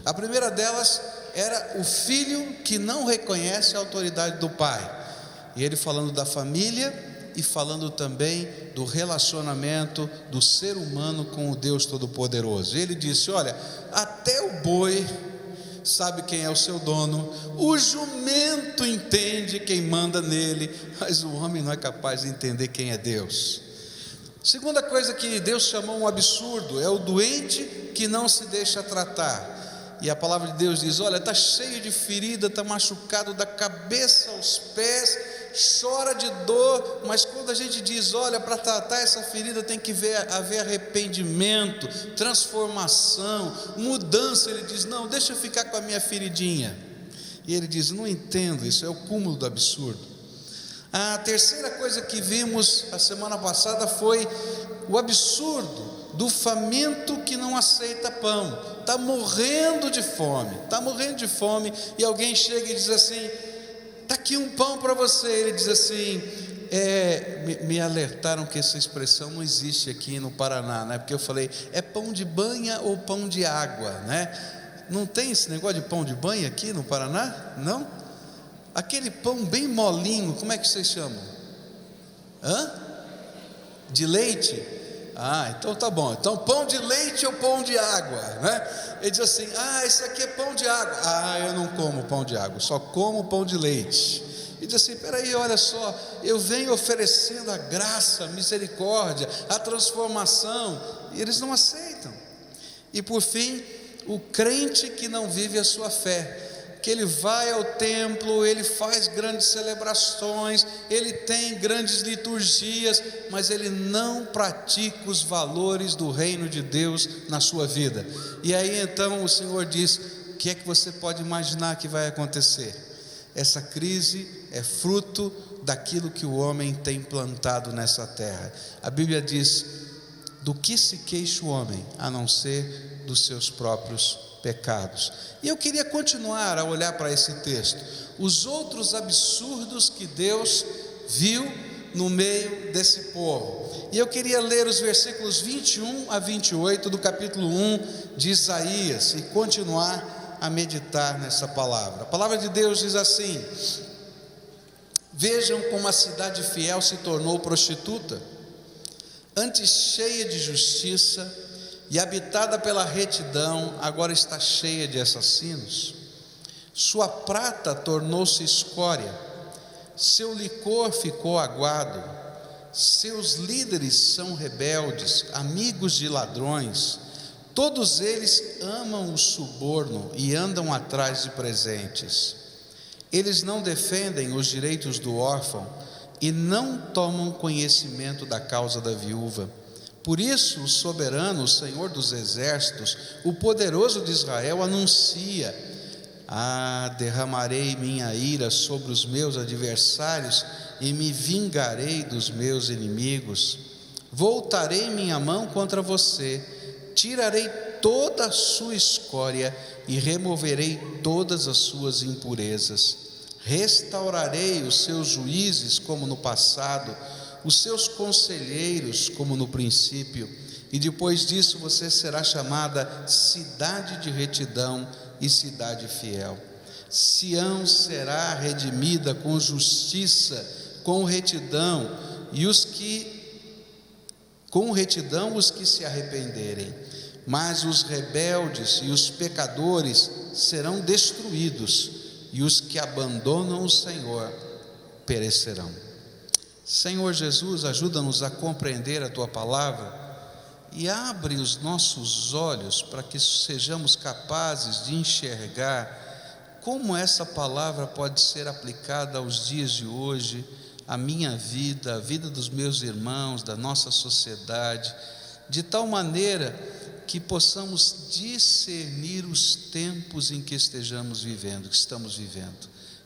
A primeira delas era o filho que não reconhece a autoridade do pai, e ele falando da família e falando também do relacionamento do ser humano com o Deus Todo-Poderoso. Ele disse: olha, até o boi sabe quem é o seu dono, o jumento entende quem manda nele, mas o homem não é capaz de entender quem é Deus. Segunda coisa que Deus chamou um absurdo é o doente que não se deixa tratar. e a palavra de Deus diz: olha, está cheio de ferida, está machucado da cabeça aos pés, chora de dor, mas quando a gente diz, olha, para tratar essa ferida tem que haver arrependimento, transformação, mudança, ele diz: não, deixa eu ficar com a minha feridinha. E ele diz: não entendo, isso é o cúmulo do absurdo. A terceira coisa que vimos a semana passada foi o absurdo do faminto que não aceita pão, está morrendo de fome, e alguém chega e diz assim: está aqui um pão para você. Ele diz assim: me alertaram que essa expressão não existe aqui no Paraná, né? Porque eu falei, é pão de banha ou pão de água, né? Não tem esse negócio de pão de banha aqui no Paraná? Não? Aquele pão bem molinho, como é que vocês chamam? De leite? Então tá bom. Então pão de leite ou pão de água, né? Ele diz assim: esse aqui é pão de água. Eu não como pão de água, só como pão de leite. E diz assim: peraí, olha só, eu venho oferecendo a graça, a misericórdia, a transformação, e eles não aceitam. E por fim, o crente que não vive a sua fé, que ele vai ao templo, ele faz grandes celebrações, ele tem grandes liturgias, mas ele não pratica os valores do reino de Deus na sua vida. E aí então o Senhor diz: o que é que você pode imaginar que vai acontecer? Essa crise é fruto daquilo que o homem tem plantado nessa terra. A Bíblia diz: do que se queixa o homem, a não ser dos seus próprios pecados. E eu queria continuar a olhar para esse texto, os outros absurdos que Deus viu no meio desse povo. E eu queria ler os versículos 21 a 28 do capítulo 1 de Isaías e continuar a meditar nessa palavra. A palavra de Deus diz assim: vejam como a cidade fiel se tornou prostituta, antes cheia de justiça e habitada pela retidão, agora está cheia de assassinos. Sua prata tornou-se escória, seu licor ficou aguado, seus líderes são rebeldes, amigos de ladrões, todos eles amam o suborno e andam atrás de presentes. Eles não defendem os direitos do órfão e não tomam conhecimento da causa da viúva. Por isso o soberano, o Senhor dos exércitos, o poderoso de Israel anuncia: derramarei minha ira sobre os meus adversários e me vingarei dos meus inimigos. Voltarei minha mão contra você, tirarei toda a sua escória e removerei todas as suas impurezas. Restaurarei os seus juízes como no passado, os seus conselheiros como no princípio, e depois disso você será chamada cidade de retidão e cidade fiel. Sião será redimida com justiça, com retidão, os que se arrependerem, mas os rebeldes e os pecadores serão destruídos, e os que abandonam o Senhor perecerão. Senhor Jesus, ajuda-nos a compreender a Tua palavra e abre os nossos olhos para que sejamos capazes de enxergar como essa palavra pode ser aplicada aos dias de hoje, à minha vida, à vida dos meus irmãos, da nossa sociedade, de tal maneira que possamos discernir os tempos em que estamos vivendo.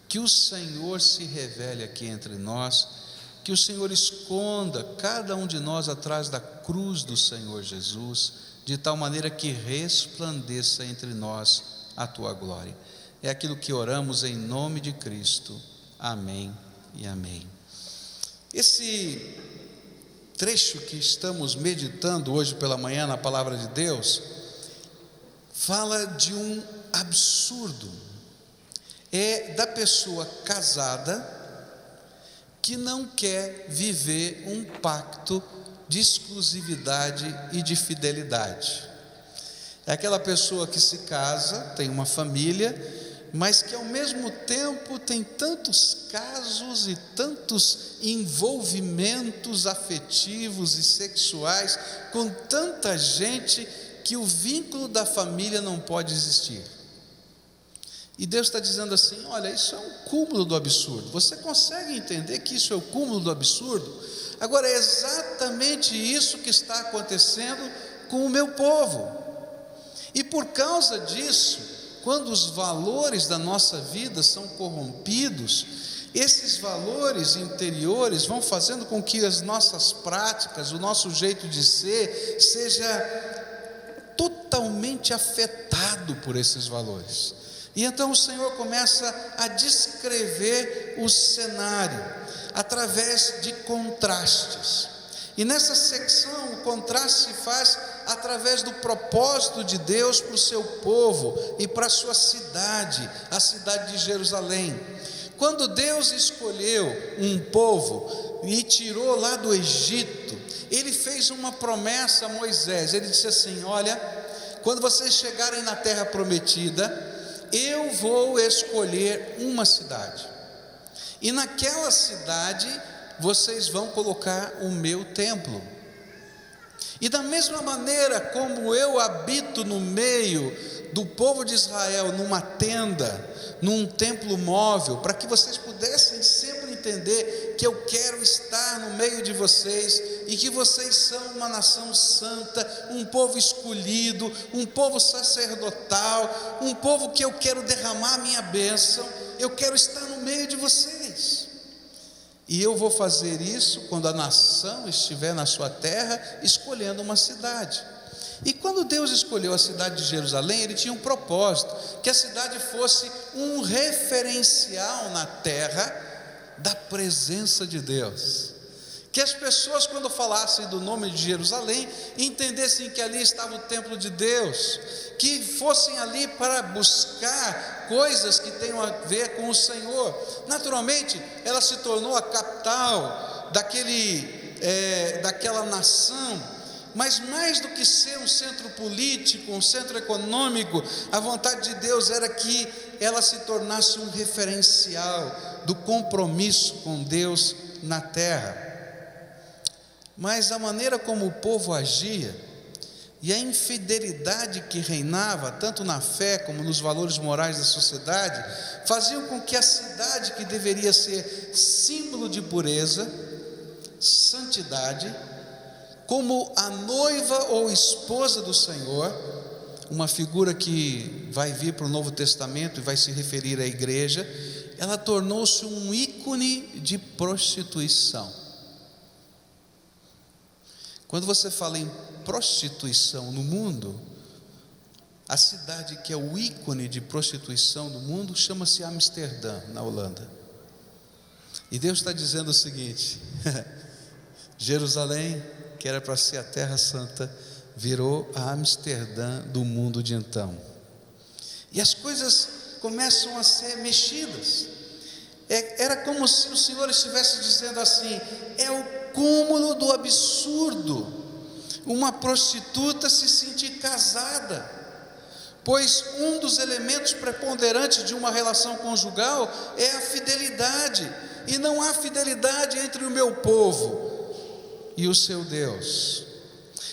Que o Senhor se revele aqui entre nós, que o Senhor esconda cada um de nós atrás da cruz do Senhor Jesus, de tal maneira que resplandeça entre nós a Tua glória. É aquilo que oramos em nome de Cristo. Amém e amém. Esse trecho que estamos meditando hoje pela manhã na palavra de Deus, fala de um absurdo, é da pessoa casada que não quer viver um pacto de exclusividade e de fidelidade. É aquela pessoa que se casa, tem uma família, mas que ao mesmo tempo tem tantos casos e tantos envolvimentos afetivos e sexuais com tanta gente que o vínculo da família não pode existir. E Deus está dizendo assim: olha, isso é um cúmulo do absurdo. Você consegue entender que isso é o cúmulo do absurdo? Agora, é exatamente isso que está acontecendo com o meu povo. E por causa disso, quando os valores da nossa vida são corrompidos, esses valores interiores vão fazendo com que as nossas práticas, o nosso jeito de ser, seja totalmente afetado por esses valores. E então o Senhor começa a descrever o cenário através de contrastes. E nessa secção o contraste se faz através do propósito de Deus para o seu povo e para a sua cidade, a cidade de Jerusalém. Quando Deus escolheu um povo e tirou lá do Egito, Ele fez uma promessa a Moisés. Ele disse assim: olha, quando vocês chegarem na terra prometida, eu vou escolher uma cidade, e naquela cidade vocês vão colocar o meu templo. E da mesma maneira como eu habito no meio do povo de Israel, numa tenda, num templo móvel, para que vocês pudessem sempre entender que eu quero estar no meio de vocês, e que vocês são uma nação santa, um povo escolhido, um povo sacerdotal, um povo que eu quero derramar a minha bênção, eu quero estar no meio de vocês. E eu vou fazer isso quando a nação estiver na sua terra, escolhendo uma cidade. E quando Deus escolheu a cidade de Jerusalém, Ele tinha um propósito, que a cidade fosse um referencial na terra da presença de Deus. Que as pessoas, quando falassem do nome de Jerusalém, entendessem que ali estava o templo de Deus, que fossem ali para buscar coisas que tenham a ver com o Senhor. Naturalmente, ela se tornou a capital daquela nação, mas mais do que ser um centro político, um centro econômico, a vontade de Deus era que ela se tornasse um referencial do compromisso com Deus na terra. Mas a maneira como o povo agia e a infidelidade que reinava, tanto na fé como nos valores morais da sociedade, faziam com que a cidade, que deveria ser símbolo de pureza, santidade, como a noiva ou esposa do Senhor, uma figura que vai vir para o Novo Testamento e vai se referir à igreja, ela tornou-se um ícone de prostituição. Quando você fala em prostituição no mundo, a cidade que é o ícone de prostituição no mundo chama-se Amsterdã, na Holanda. E Deus está dizendo o seguinte: Jerusalém, que era para ser a terra santa, virou a Amsterdã do mundo de então. E as coisas começam a ser mexidas. Era como se o Senhor estivesse dizendo assim: é o cúmulo do absurdo uma prostituta se sentir casada, pois um dos elementos preponderantes de uma relação conjugal é a fidelidade, e não há fidelidade entre o meu povo e o seu Deus.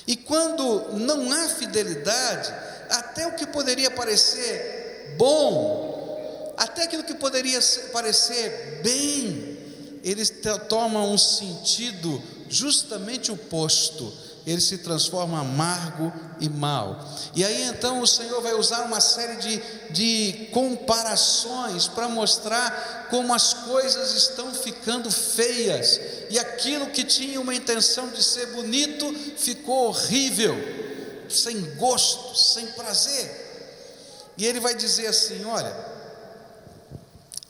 E quando não há fidelidade, até o que poderia parecer bom, até aquilo que poderia parecer bem, eles tomam um sentido justamente oposto. Ele se transforma amargo e mau. E aí então o Senhor vai usar uma série de comparações para mostrar como as coisas estão ficando feias, e aquilo que tinha uma intenção de ser bonito ficou horrível, sem gosto, sem prazer. E ele vai dizer assim: olha,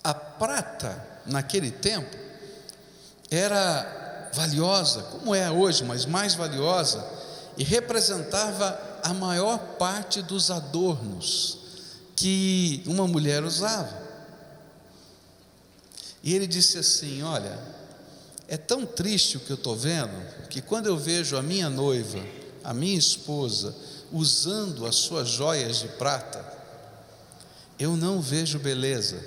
a prata naquele tempo era valiosa, como é hoje, mas mais valiosa, e representava a maior parte dos adornos que uma mulher usava. E ele disse assim: olha, é tão triste o que eu estou vendo, que quando eu vejo a minha noiva, a minha esposa, usando as suas joias de prata, eu não vejo beleza,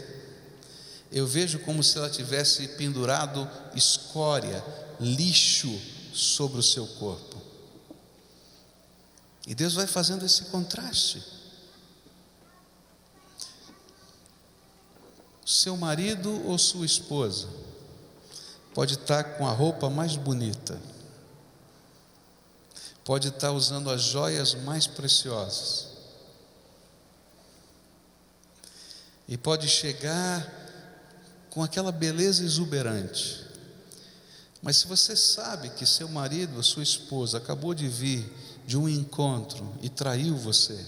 eu vejo como se ela tivesse pendurado escória, lixo sobre o seu corpo. E Deus vai fazendo esse contraste. seu marido ou sua esposa pode estar com a roupa mais bonita, pode estar usando as joias mais preciosas, e pode chegar com aquela beleza exuberante, mas se você sabe que seu marido ou sua esposa acabou de vir de um encontro e traiu você,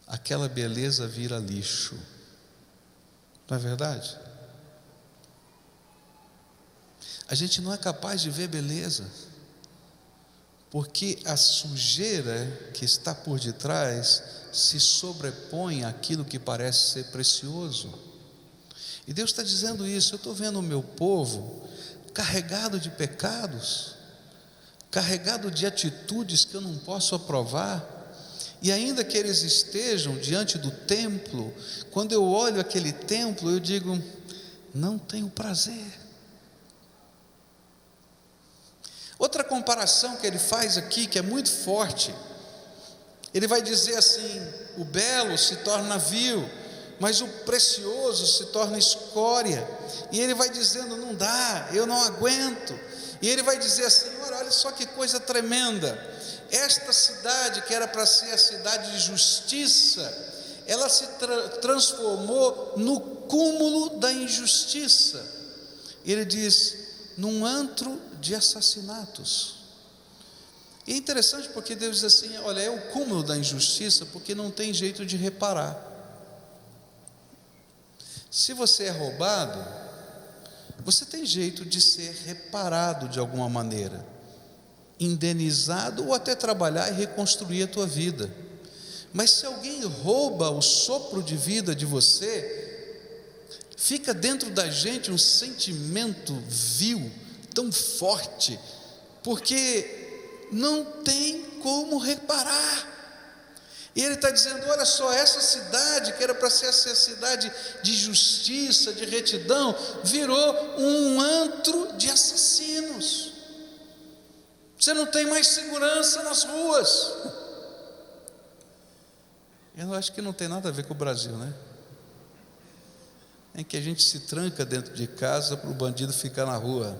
aquela beleza vira lixo, não é verdade? A gente não é capaz de ver beleza, porque a sujeira que está por detrás se sobrepõe àquilo que parece ser precioso. E Deus está dizendo isso. Eu estou vendo o meu povo carregado de pecados, carregado de atitudes que eu não posso aprovar, e ainda que eles estejam diante do templo, quando eu olho aquele templo, eu digo, não tenho prazer. Outra comparação que ele faz aqui, que é muito forte, ele vai dizer assim: o belo se torna vil, mas o precioso se torna escória. E ele vai dizendo, não dá, eu não aguento. E ele vai dizer assim, olha só que coisa tremenda, esta cidade que era para ser a cidade de justiça, ela se transformou no cúmulo da injustiça. Ele diz, num antro de assassinatos. E é interessante porque Deus diz assim, olha, é o cúmulo da injustiça, porque não tem jeito de reparar. Se você é roubado, você tem jeito de ser reparado de alguma maneira, indenizado ou até trabalhar e reconstruir a tua vida. Mas se alguém rouba o sopro de vida de você, fica dentro da gente um sentimento vil, tão forte, porque não tem como reparar. E ele está dizendo, olha só, essa cidade que era para ser essa cidade de justiça, de retidão, virou um antro de assassinos. Você não tem mais segurança nas ruas. Eu acho que não tem nada a ver com o Brasil, né? É que a gente se tranca dentro de casa para o bandido ficar na rua.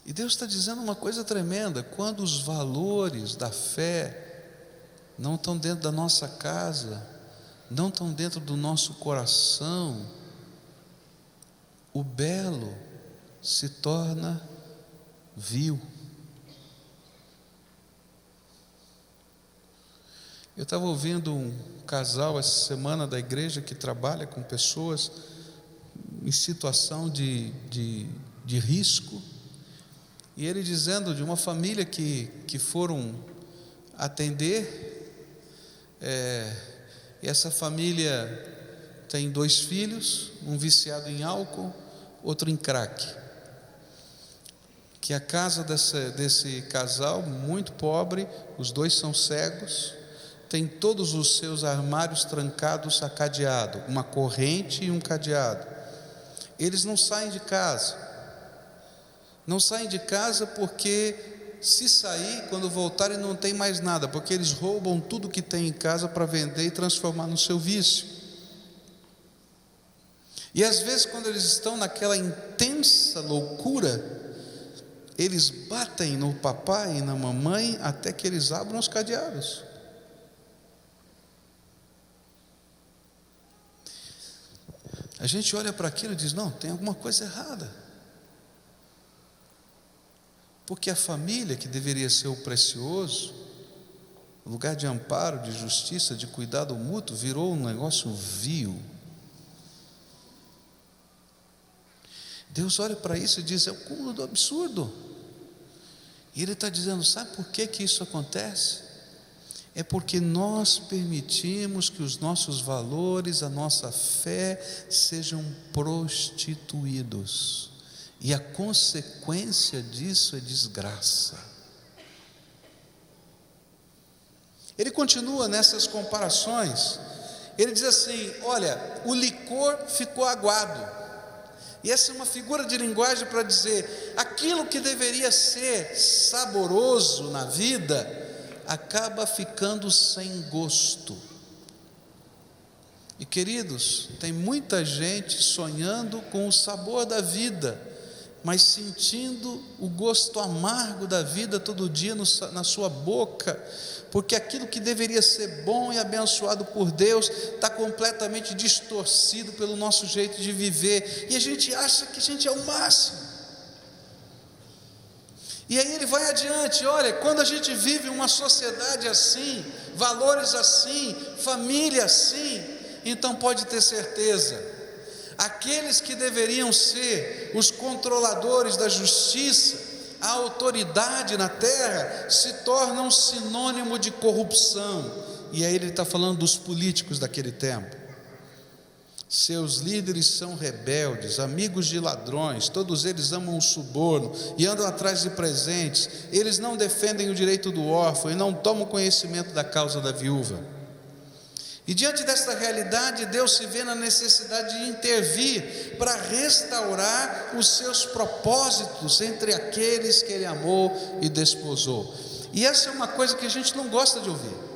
E Deus está dizendo uma coisa tremenda, quando os valores da fé não estão dentro da nossa casa, não estão dentro do nosso coração, o belo se torna vil. Eu estava ouvindo um casal essa semana da igreja que trabalha com pessoas em situação de risco, e ele dizendo de uma família que foram atender, e essa família tem 2 filhos, um viciado em álcool, outro em crack, que a casa desse casal, muito pobre, os 2 são cegos, tem todos os seus armários trancados a cadeado, uma corrente e um cadeado. Eles não saem de casa, porque se sair, quando voltarem não tem mais nada, porque eles roubam tudo que tem em casa para vender e transformar no seu vício. E às vezes quando eles estão naquela intensa loucura, eles batem no papai e na mamãe até que eles abram os cadeados. A gente olha para aquilo e diz, não, tem alguma coisa errada. Porque a família, que deveria ser o precioso, lugar de amparo, de justiça, de cuidado mútuo, virou um negócio vil. Deus olha para isso e diz, é o cúmulo do absurdo. E Ele está dizendo, sabe por que isso acontece? É porque nós permitimos que os nossos valores, a nossa fé sejam prostituídos. E a consequência disso é desgraça. Ele continua nessas comparações. Ele diz assim, olha, o licor ficou aguado. E essa é uma figura de linguagem para dizer, aquilo que deveria ser saboroso na vida, acaba ficando sem gosto. E queridos, tem muita gente sonhando com o sabor da vida, mas sentindo o gosto amargo da vida todo dia na sua boca, porque aquilo que deveria ser bom e abençoado por Deus está completamente distorcido pelo nosso jeito de viver, e a gente acha que a gente é o máximo. E aí ele vai adiante: olha, quando a gente vive uma sociedade assim, valores assim, família assim, então pode ter certeza, aqueles que deveriam ser os controladores da justiça, a autoridade na terra, se tornam sinônimo de corrupção. E aí ele está falando dos políticos daquele tempo. Seus líderes são rebeldes, amigos de ladrões, todos eles amam o suborno e andam atrás de presentes. Eles não defendem o direito do órfão e não tomam conhecimento da causa da viúva. E diante desta realidade, Deus se vê na necessidade de intervir para restaurar os seus propósitos entre aqueles que Ele amou e desposou. E essa é uma coisa que a gente não gosta de ouvir.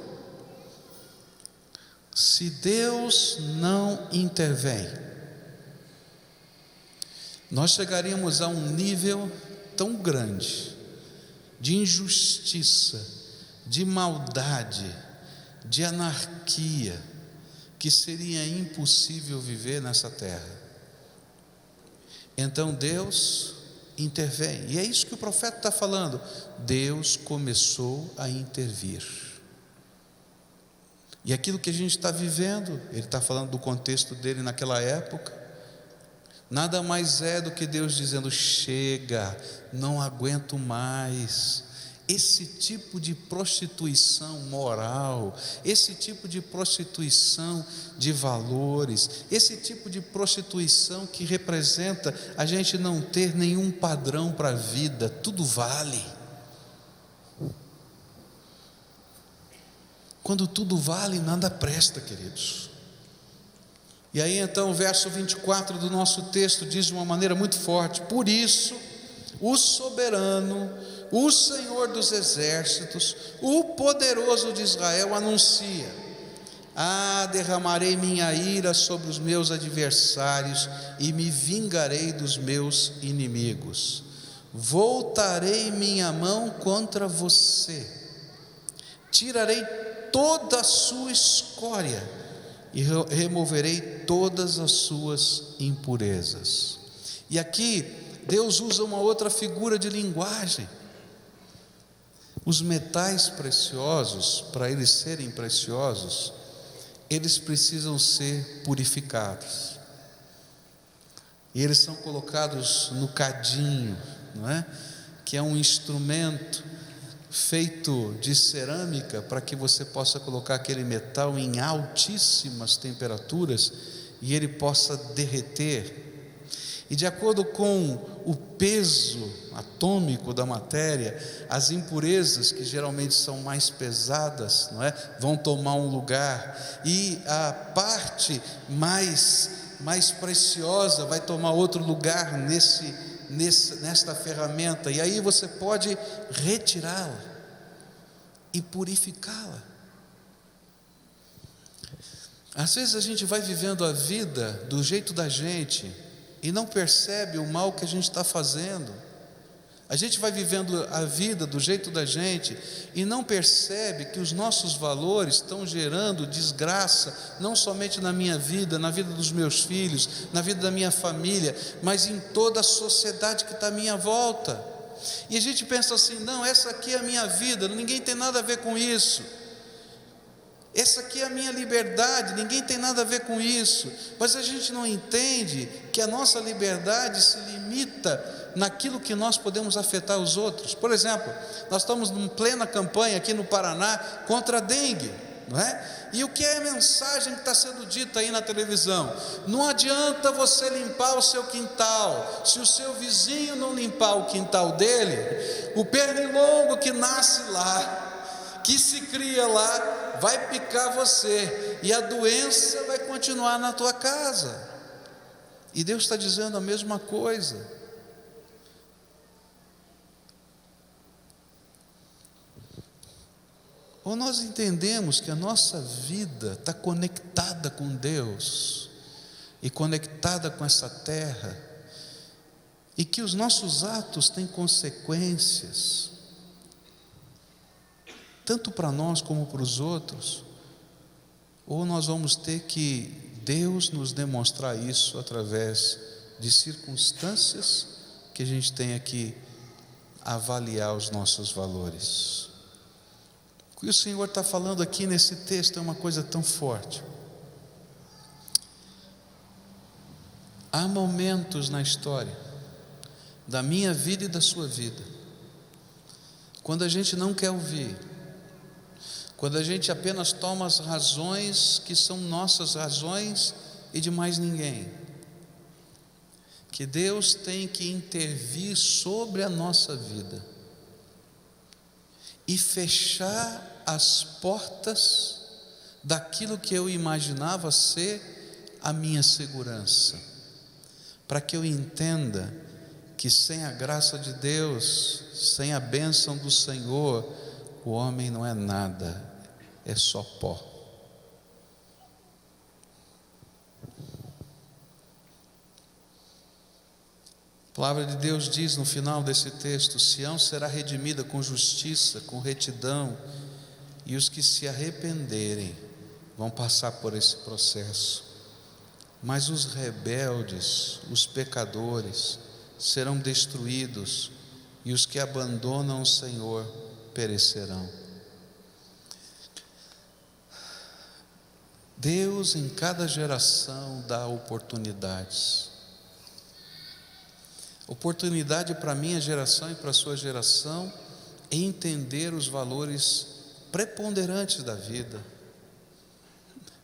Se Deus não intervém, nós chegaríamos a um nível tão grande de injustiça, de maldade, de anarquia, que seria impossível viver nessa terra. Então Deus intervém, e é isso que o profeta está falando. Deus começou a intervir. E aquilo que a gente está vivendo, ele está falando do contexto dele naquela época, nada mais é do que Deus dizendo: chega, não aguento mais. Esse tipo de prostituição moral, esse tipo de prostituição de valores, esse tipo de prostituição que representa a gente não ter nenhum padrão para a vida, tudo vale. Quando tudo vale, nada presta, queridos. E aí então o verso 24 do nosso texto diz de uma maneira muito forte: por isso, o soberano, o Senhor dos exércitos, o poderoso de Israel anuncia: derramarei minha ira sobre os meus adversários e me vingarei dos meus inimigos. Voltarei minha mão contra você, tirarei toda a sua escória e removerei todas as suas impurezas. E aqui Deus usa uma outra figura de linguagem. Os metais preciosos, para eles serem preciosos, eles precisam ser purificados. E eles são colocados no cadinho, não é? Que é um instrumento feito de cerâmica, para que você possa colocar aquele metal em altíssimas temperaturas e ele possa derreter. E de acordo com o peso atômico da matéria, as impurezas, que geralmente são mais pesadas, não é? Vão tomar um lugar, e a parte mais preciosa vai tomar outro lugar nesta ferramenta, e aí você pode retirá-la e purificá-la. Às vezes a gente vai vivendo a vida do jeito da gente e não percebe o mal que a gente está fazendo. A gente vai vivendo a vida do jeito da gente e não percebe que os nossos valores estão gerando desgraça, não somente na minha vida, na vida dos meus filhos, na vida da minha família, mas em toda a sociedade que está à minha volta. E a gente pensa assim: não, essa aqui é a minha vida, ninguém tem nada a ver com isso. Essa aqui é a minha liberdade, ninguém tem nada a ver com isso. Mas a gente não entende que a nossa liberdade se limita naquilo que nós podemos afetar os outros. Por exemplo, nós estamos em plena campanha aqui no Paraná contra a dengue, não é? E o que é a mensagem que está sendo dita aí na televisão? Não adianta você limpar o seu quintal, se o seu vizinho não limpar o quintal dele, o pernilongo que nasce lá, que se cria lá, vai picar você, e a doença vai continuar na tua casa. E Deus está dizendo a mesma coisa. ou nós entendemos que a nossa vida está conectada com Deus e conectada com essa terra, e que os nossos atos têm consequências, tanto para nós como para os outros, ou nós vamos ter que Deus nos demonstrar isso através de circunstâncias que a gente tenha que avaliar os nossos valores. O que o Senhor está falando aqui nesse texto é uma coisa tão forte. Há momentos na história da minha vida e da sua vida, quando a gente não quer ouvir, quando a gente apenas toma as razões que são nossas razões e de mais ninguém, que Deus tem que intervir sobre a nossa vida e fechar as portas daquilo que eu imaginava ser a minha segurança, para que eu entenda que sem a graça de Deus, sem a bênção do Senhor, o homem não é nada, é só pó. A palavra de Deus diz no final desse texto: Sião será redimida com justiça, com retidão, e os que se arrependerem vão passar por esse processo. Mas os rebeldes, os pecadores, serão destruídos, e os que abandonam o Senhor perecerão. Deus em cada geração dá oportunidades. Oportunidade para a minha geração e para a sua geração é entender os valores preponderantes da vida,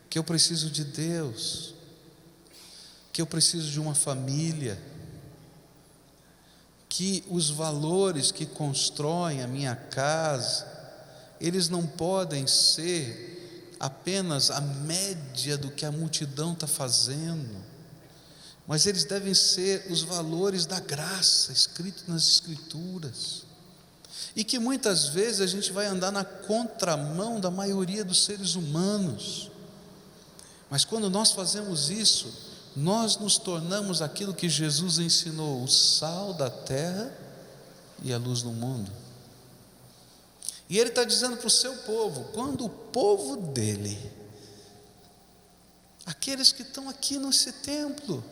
que eu preciso de Deus, que eu preciso de uma família, que os valores que constroem a minha casa, eles não podem ser apenas a média do que a multidão está fazendo, mas eles devem ser os valores da graça, escritos nas Escrituras, e que muitas vezes a gente vai andar na contramão da maioria dos seres humanos, mas quando nós fazemos isso, nós nos tornamos aquilo que Jesus ensinou: o sal da terra e a luz do mundo. E Ele está dizendo para o seu povo, quando o povo dele, aqueles que estão aqui nesse templo,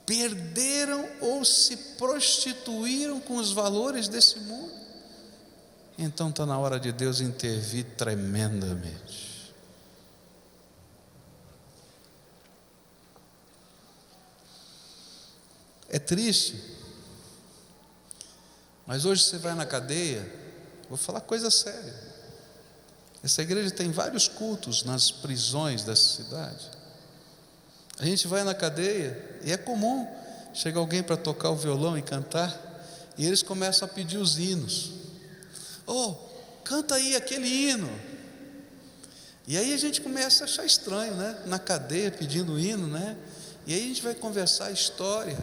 perderam ou se prostituíram com os valores desse mundo, então está na hora de Deus intervir tremendamente. É triste, mas hoje você vai na cadeia, vou falar coisa séria, essa igreja tem vários cultos nas prisões dessa cidade. A gente vai na cadeia e é comum chegar alguém para tocar o violão e cantar, e eles começam a pedir os hinos. Oh, canta aí aquele hino. E aí a gente começa a achar estranho, né? Na cadeia pedindo hino, né? E aí a gente vai conversar a história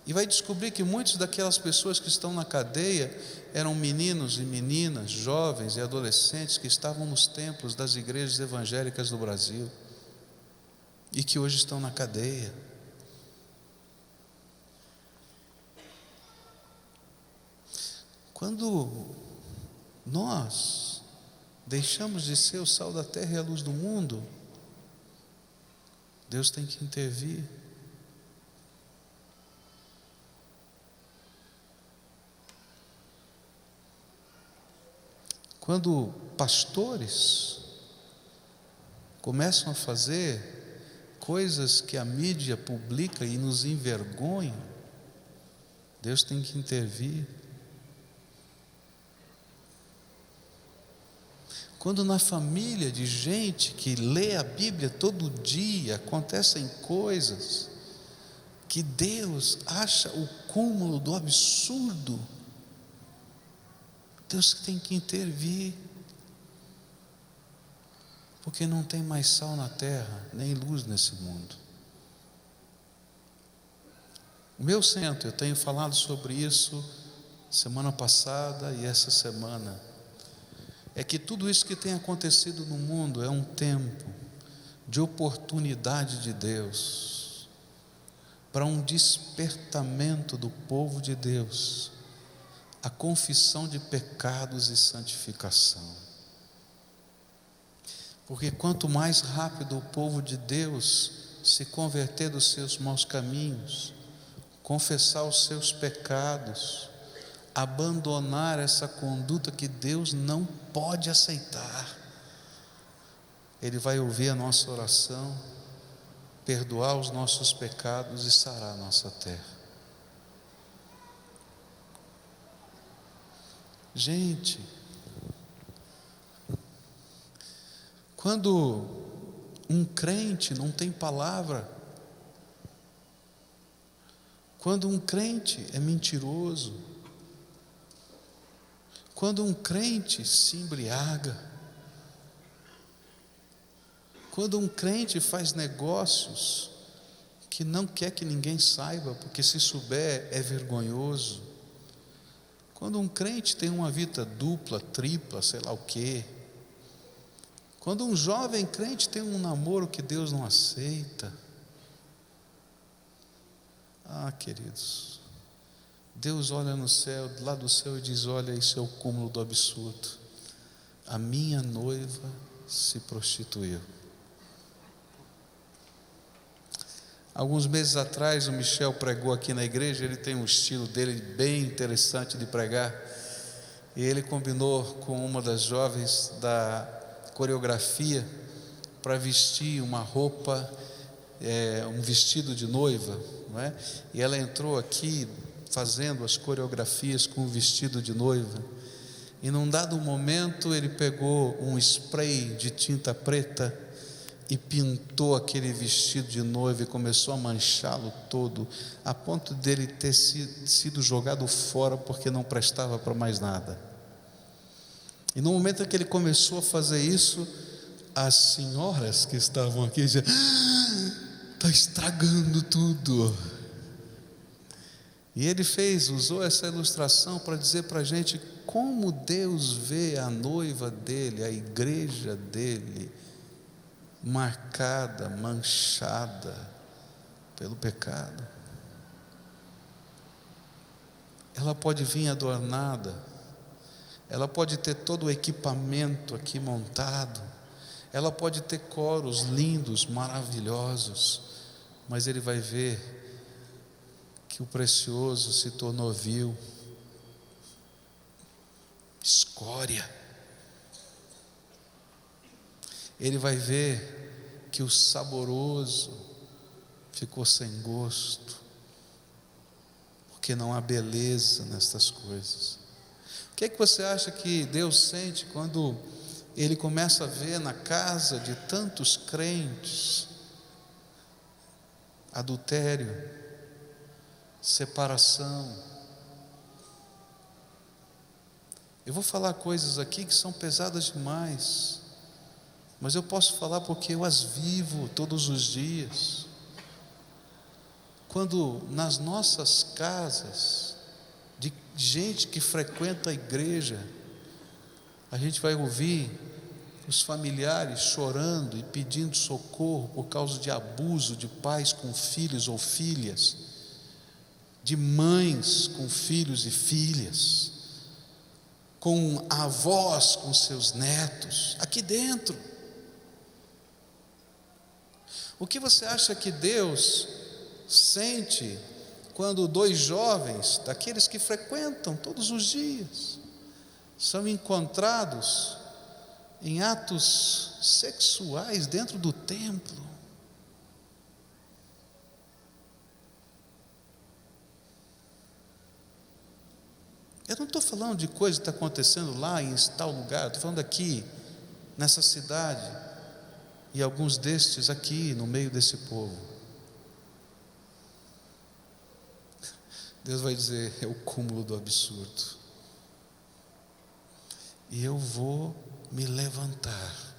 e vai descobrir que muitas daquelas pessoas que estão na cadeia eram meninos e meninas, jovens e adolescentes que estavam nos templos das igrejas evangélicas do Brasil e que hoje estão na cadeia. Quando nós deixamos de ser o sal da terra e a luz do mundo, Deus tem que intervir. Quando pastores começam a fazer coisas que a mídia publica e nos envergonham, Deus tem que intervir. Quando na família de gente que lê a Bíblia todo dia acontecem coisas que Deus acha o cúmulo do absurdo, Deus tem que intervir, porque não tem mais sal na terra, nem luz nesse mundo. O meu centro, eu tenho falado sobre isso semana passada e essa semana. é que tudo isso que tem acontecido no mundo é um tempo de oportunidade de Deus para um despertamento do povo de Deus, a confissão de pecados e santificação. Porque quanto mais rápido o povo de Deus se converter dos seus maus caminhos, confessar os seus pecados, abandonar essa conduta que Deus não pode aceitar, Ele vai ouvir a nossa oração, perdoar os nossos pecados e sarar a nossa terra. Gente, quando um crente não tem palavra, quando um crente é mentiroso, quando um crente se embriaga, quando um crente faz negócios que não quer que ninguém saiba, porque se souber é vergonhoso, quando um crente tem uma vida dupla, tripla, sei lá o quê, quando um jovem crente tem um namoro que Deus não aceita, queridos, Deus olha no céu, lá do céu, e diz: olha, isso é o cúmulo do absurdo, a minha noiva se prostituiu. Alguns meses atrás o Michel pregou aqui na igreja. Ele tem um estilo dele bem interessante de pregar, e ele combinou com uma das jovens da coreografia para vestir uma roupa, um vestido de noiva, não é? E ela entrou aqui fazendo as coreografias com o vestido de noiva, e num dado momento ele pegou um spray de tinta preta e pintou aquele vestido de noiva e começou a manchá-lo todo, a ponto dele ter sido jogado fora porque não prestava para mais nada. E no momento em que ele começou a fazer isso, as senhoras que estavam aqui diziam: está estragando tudo. E ele usou essa ilustração para dizer para a gente como Deus vê a noiva dele, a igreja dele, marcada, manchada pelo pecado. Ela pode vir adornada, ela pode ter todo o equipamento aqui montado, ela pode ter coros lindos, maravilhosos, mas ele vai ver que o precioso se tornou vil, escória. Ele vai ver que o saboroso ficou sem gosto, porque não há beleza nestas coisas. O que é que você acha que Deus sente quando Ele começa a ver na casa de tantos crentes adultério, separação? Eu vou falar coisas aqui que são pesadas demais, mas eu posso falar porque eu as vivo todos os dias. Quando nas nossas casas, de gente que frequenta a igreja, a gente vai ouvir os familiares chorando e pedindo socorro por causa de abuso de pais com filhos ou filhas, de mães com filhos e filhas, com avós com seus netos, aqui dentro. O que você acha que Deus sente quando dois jovens, daqueles que frequentam todos os dias, são encontrados em atos sexuais dentro do templo? Eu não estou falando de coisa que está acontecendo lá em tal lugar, estou falando aqui, nessa cidade, e alguns destes aqui, no meio desse povo. Deus vai dizer: é o cúmulo do absurdo, e eu vou me levantar.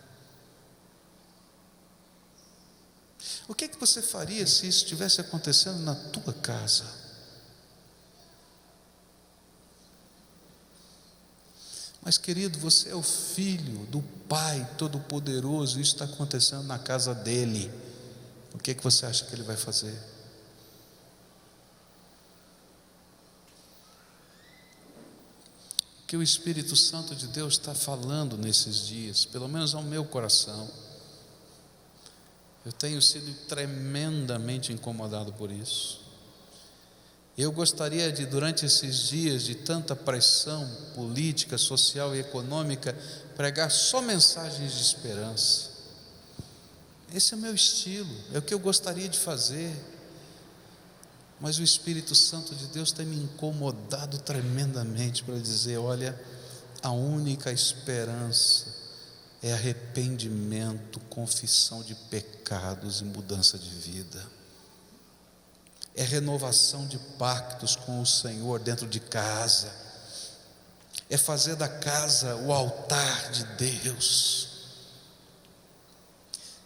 O que é que você faria se isso estivesse acontecendo na tua casa? Mas, querido, você é o filho do Pai Todo-Poderoso, isso está acontecendo na casa dele. O que você acha que ele vai fazer? O que o Espírito Santo de Deus está falando nesses dias, pelo menos ao meu coração, eu tenho sido tremendamente incomodado por isso. Eu gostaria de, durante esses dias de tanta pressão política, social e econômica, pregar só mensagens de esperança. Esse é o meu estilo, é o que eu gostaria de fazer. Mas o Espírito Santo de Deus tem me incomodado tremendamente para dizer: olha, a única esperança é arrependimento, confissão de pecados e mudança de vida. É renovação de pactos com o Senhor dentro de casa. É fazer da casa o altar de Deus.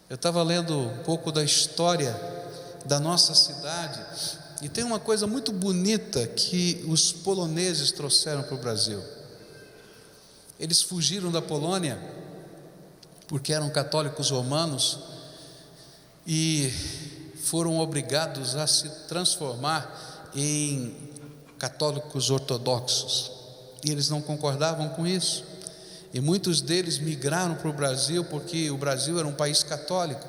Eu estava lendo um pouco da história da nossa cidade, e tem uma coisa muito bonita que os poloneses trouxeram para o Brasil. Eles fugiram da Polônia porque eram católicos romanos e foram obrigados a se transformar em católicos ortodoxos, e eles não concordavam com isso, e muitos deles migraram para o Brasil, porque o Brasil era um país católico.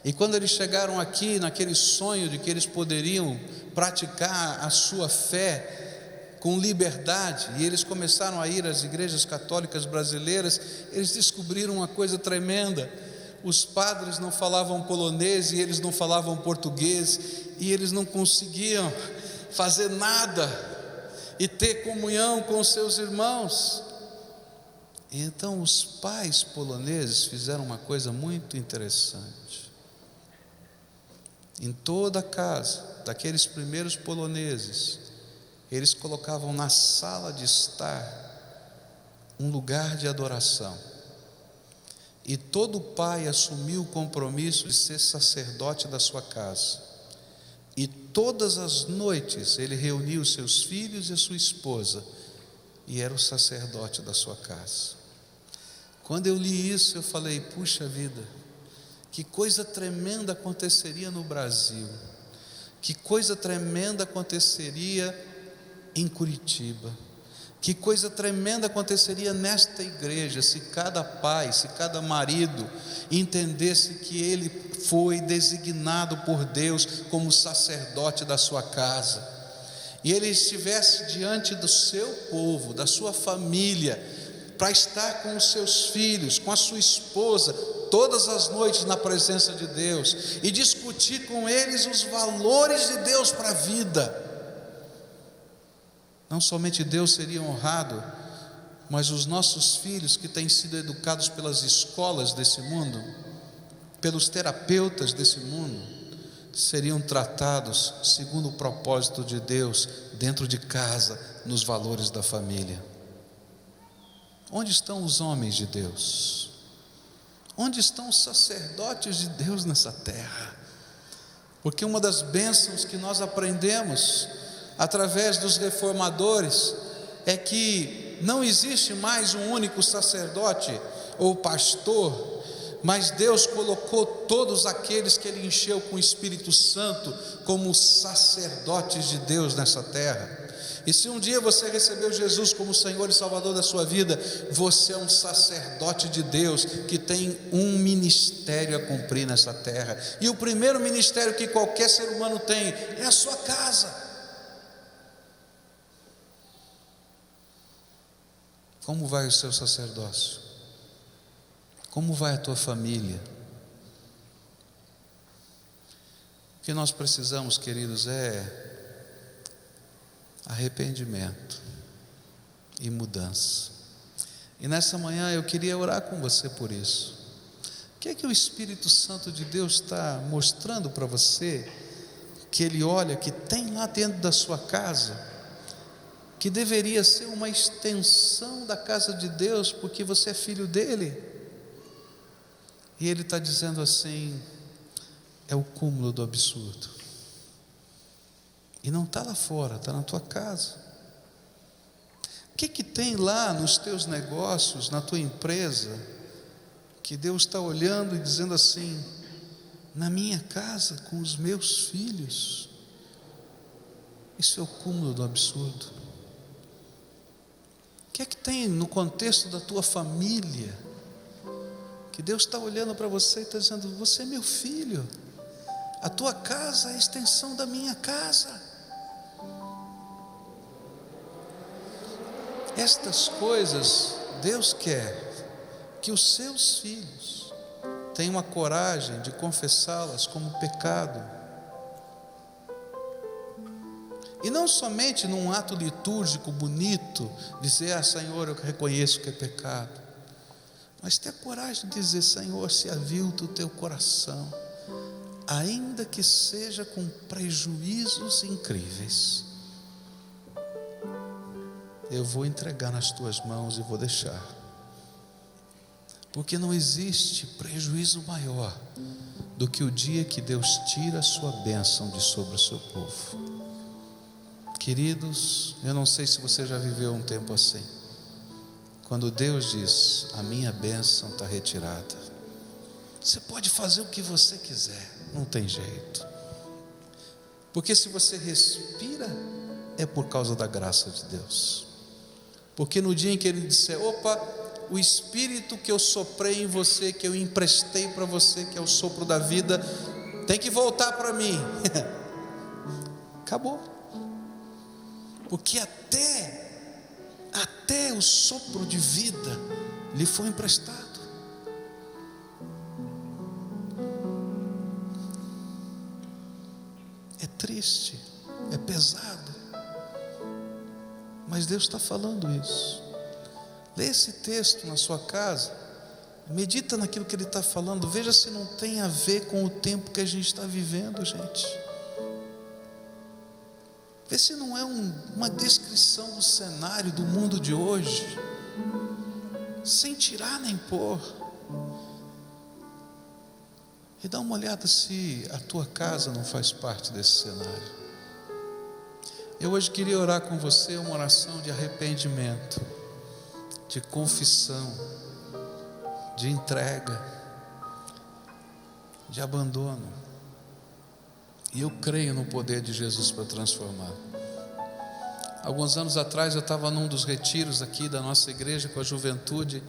E quando eles chegaram aqui, naquele sonho de que eles poderiam praticar a sua fé com liberdade, e eles começaram a ir às igrejas católicas brasileiras, eles descobriram uma coisa tremenda: os padres não falavam polonês e eles não falavam português, e eles não conseguiam fazer nada e ter comunhão com os seus irmãos. E então os pais poloneses fizeram uma coisa muito interessante. Em toda a casa daqueles primeiros poloneses, eles colocavam na sala de estar um lugar de adoração. E todo pai assumiu o compromisso de ser sacerdote da sua casa. E todas as noites ele reunia os seus filhos e a sua esposa, e era o sacerdote da sua casa. Quando eu li isso, eu falei: puxa vida, que coisa tremenda aconteceria no Brasil, que coisa tremenda aconteceria em Curitiba, que coisa tremenda aconteceria nesta igreja, se cada pai, se cada marido entendesse que ele foi designado por Deus como sacerdote da sua casa, e ele estivesse diante do seu povo, da sua família, para estar com os seus filhos, com a sua esposa, todas as noites na presença de Deus, e discutir com eles os valores de Deus para a vida. Não somente Deus seria honrado, mas os nossos filhos, que têm sido educados pelas escolas desse mundo, pelos terapeutas desse mundo, seriam tratados segundo o propósito de Deus, dentro de casa, nos valores da família. Onde estão os homens de Deus? Onde estão os sacerdotes de Deus nessa terra? Porque uma das bênçãos que nós aprendemos através dos reformadores é que não existe mais um único sacerdote ou pastor, mas Deus colocou todos aqueles que Ele encheu com o Espírito Santo como sacerdotes de Deus nessa terra. E se um dia você recebeu Jesus como Senhor e Salvador da sua vida, você é um sacerdote de Deus que tem um ministério a cumprir nessa terra. E o primeiro ministério que qualquer ser humano tem é a sua casa. Como vai o seu sacerdócio? Como vai a tua família? O que nós precisamos, queridos, é arrependimento e mudança. E nessa manhã eu queria orar com você por isso. O que é que o Espírito Santo de Deus está mostrando para você, que Ele olha, que tem lá dentro da sua casa, que deveria ser uma extensão da casa de Deus, porque você é filho dEle? E Ele está dizendo assim: é o cúmulo do absurdo. E não está lá fora, está na tua casa. que tem lá nos teus negócios, na tua empresa, que Deus está olhando e dizendo assim: na minha casa, com os meus filhos? Isso é o cúmulo do absurdo. O que é que tem no contexto da tua família, que Deus está olhando para você e está dizendo: você é meu filho, a tua casa é a extensão da minha casa. Estas coisas Deus quer que os seus filhos tenham a coragem de confessá-las como pecado, e não somente num ato litúrgico bonito, dizer: ah, Senhor, eu reconheço que é pecado, mas ter a coragem de dizer: Senhor, se avilta o teu coração, ainda que seja com prejuízos incríveis, eu vou entregar nas tuas mãos e vou deixar, porque não existe prejuízo maior do que o dia que Deus tira a sua bênção de sobre o seu povo. Queridos, eu não sei se você já viveu um tempo assim, quando Deus diz: a minha bênção está retirada, você pode fazer o que você quiser, não tem jeito, porque se você respira, é por causa da graça de Deus. Porque no dia em que Ele disser: opa, o Espírito que eu soprei em você, que eu emprestei para você, que é o sopro da vida, tem que voltar para mim. Acabou. Porque até o sopro de vida lhe foi emprestado. É triste, é pesado, mas Deus está falando isso. Lê esse texto na sua casa, medita naquilo que Ele está falando, veja se não tem a ver com o tempo que a gente está vivendo, gente. Vê se não é uma descrição do cenário do mundo de hoje, sem tirar nem pôr. E dá uma olhada se a tua casa não faz parte desse cenário. Eu hoje queria orar com você uma oração de arrependimento, de confissão, de entrega, de abandono. E eu creio no poder de Jesus para transformar. Alguns anos atrás eu estava num dos retiros aqui da nossa igreja com a juventude,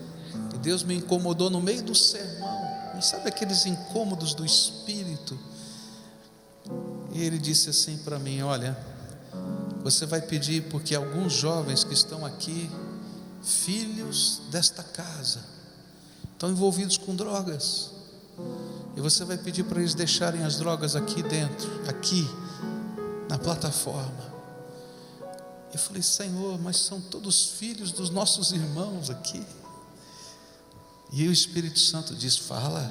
e Deus me incomodou no meio do sermão. E sabe aqueles incômodos do Espírito? E Ele disse assim para mim: olha, você vai pedir, porque alguns jovens que estão aqui, filhos desta casa, estão envolvidos com drogas, e você vai pedir para eles deixarem as drogas aqui dentro, aqui na plataforma. Eu falei: Senhor, mas são todos filhos dos nossos irmãos aqui. E o Espírito Santo diz: fala.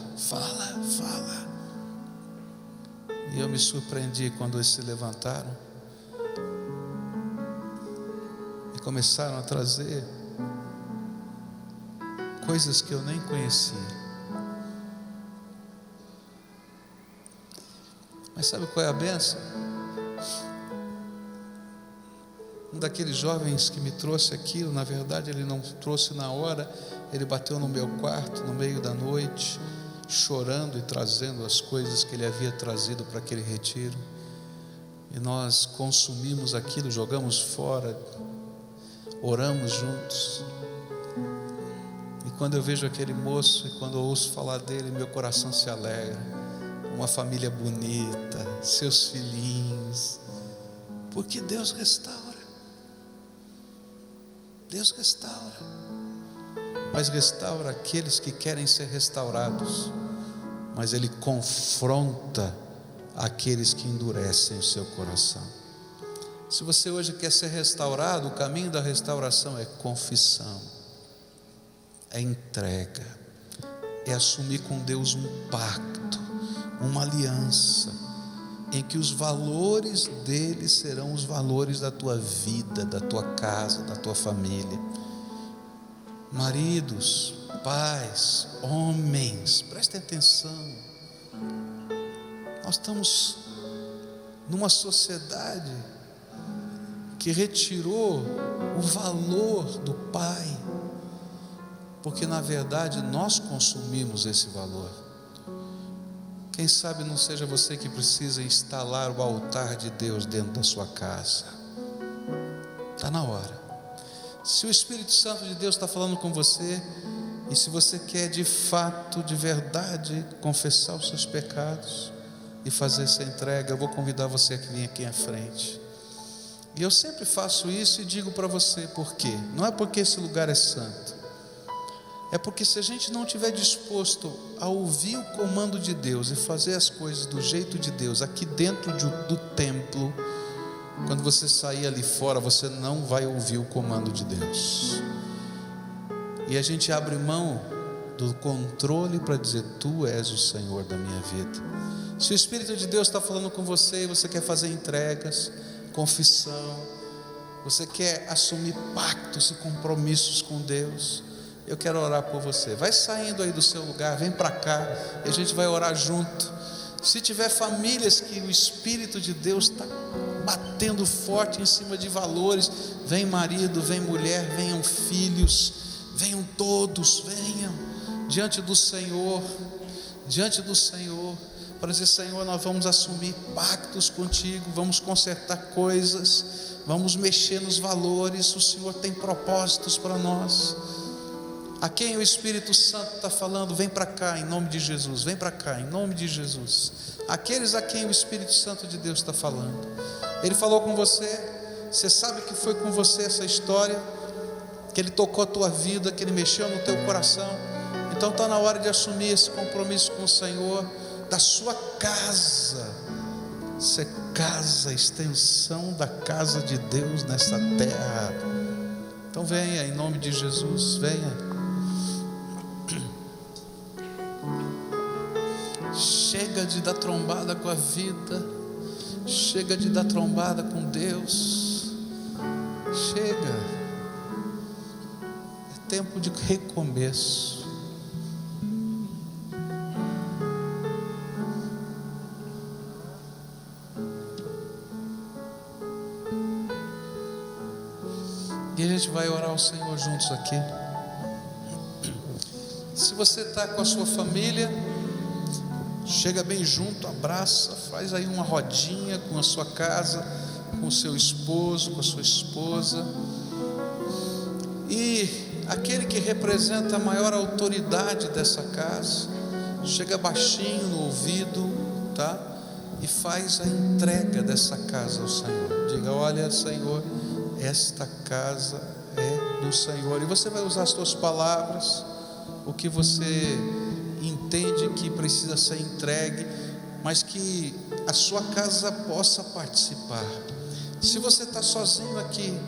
E eu me surpreendi quando eles se levantaram e começaram a trazer coisas que eu nem conhecia. Mas sabe qual é a bênção? Um daqueles jovens que me trouxe aquilo, na verdade ele não trouxe na hora, ele bateu no meu quarto no meio da noite, chorando e trazendo as coisas que ele havia trazido para aquele retiro. E nós consumimos aquilo, jogamos fora, oramos juntos. E quando eu vejo aquele moço e quando eu ouço falar dele, meu coração se alegra. Uma família bonita, seus filhinhos, porque Deus restaura. Deus restaura, mas restaura aqueles que querem ser restaurados, mas Ele confronta aqueles que endurecem o seu coração. Se você hoje quer ser restaurado, o caminho da restauração é confissão, é entrega, é assumir com Deus um pacto, uma aliança, em que os valores dele serão os valores da tua vida, da tua casa, da tua família. Maridos, pais, homens, prestem atenção. Nós estamos numa sociedade que retirou o valor do Pai, porque na verdade nós consumimos esse valor. Quem sabe não seja você que precisa instalar o altar de Deus dentro da sua casa. Está na hora. Se o Espírito Santo de Deus está falando com você, e se você quer de fato, de verdade, confessar os seus pecados e fazer essa entrega, eu vou convidar você a vir aqui à frente. E eu sempre faço isso e digo para você por quê. Não é porque esse lugar é santo, é porque se a gente não estiver disposto a ouvir o comando de Deus e fazer as coisas do jeito de Deus aqui dentro do templo, quando você sair ali fora, você não vai ouvir o comando de Deus. E a gente abre mão do controle para dizer: Tu és o Senhor da minha vida. Se o Espírito de Deus está falando com você e você quer fazer entregas, confissão, você quer assumir pactos e compromissos com Deus, eu quero orar por você. Vai saindo aí do seu lugar, vem para cá e a gente vai orar junto. Se tiver famílias que o Espírito de Deus está batendo forte em cima de valores, vem marido, vem mulher, venham filhos, venham todos, venham diante do Senhor, para dizer: Senhor, nós vamos assumir pactos contigo, vamos consertar coisas, vamos mexer nos valores. O Senhor tem propósitos para nós. A quem o Espírito Santo está falando, vem para cá em nome de Jesus, vem para cá em nome de Jesus. Aqueles a quem o Espírito Santo de Deus está falando, Ele falou com você, você sabe que foi com você essa história, que Ele tocou a tua vida, que Ele mexeu no teu coração. Então está na hora de assumir esse compromisso com o Senhor, da sua casa, ser casa, extensão da casa de Deus nessa terra. Então venha em nome de Jesus, venha. Chega de dar trombada com a vida, chega de dar trombada com Deus, chega, é tempo de recomeço. E a gente vai orar ao Senhor juntos aqui. Se você está com a sua família, chega bem junto, abraça, faz aí uma rodinha com a sua casa, com o seu esposo, com a sua esposa. E aquele que representa a maior autoridade dessa casa, chega baixinho no ouvido, tá? E faz a entrega dessa casa ao Senhor. Diga: olha, Senhor, esta casa é do Senhor. E você vai usar as suas palavras, o que você entende que precisa ser entregue, mas que a sua casa possa participar. Se você está sozinho aqui,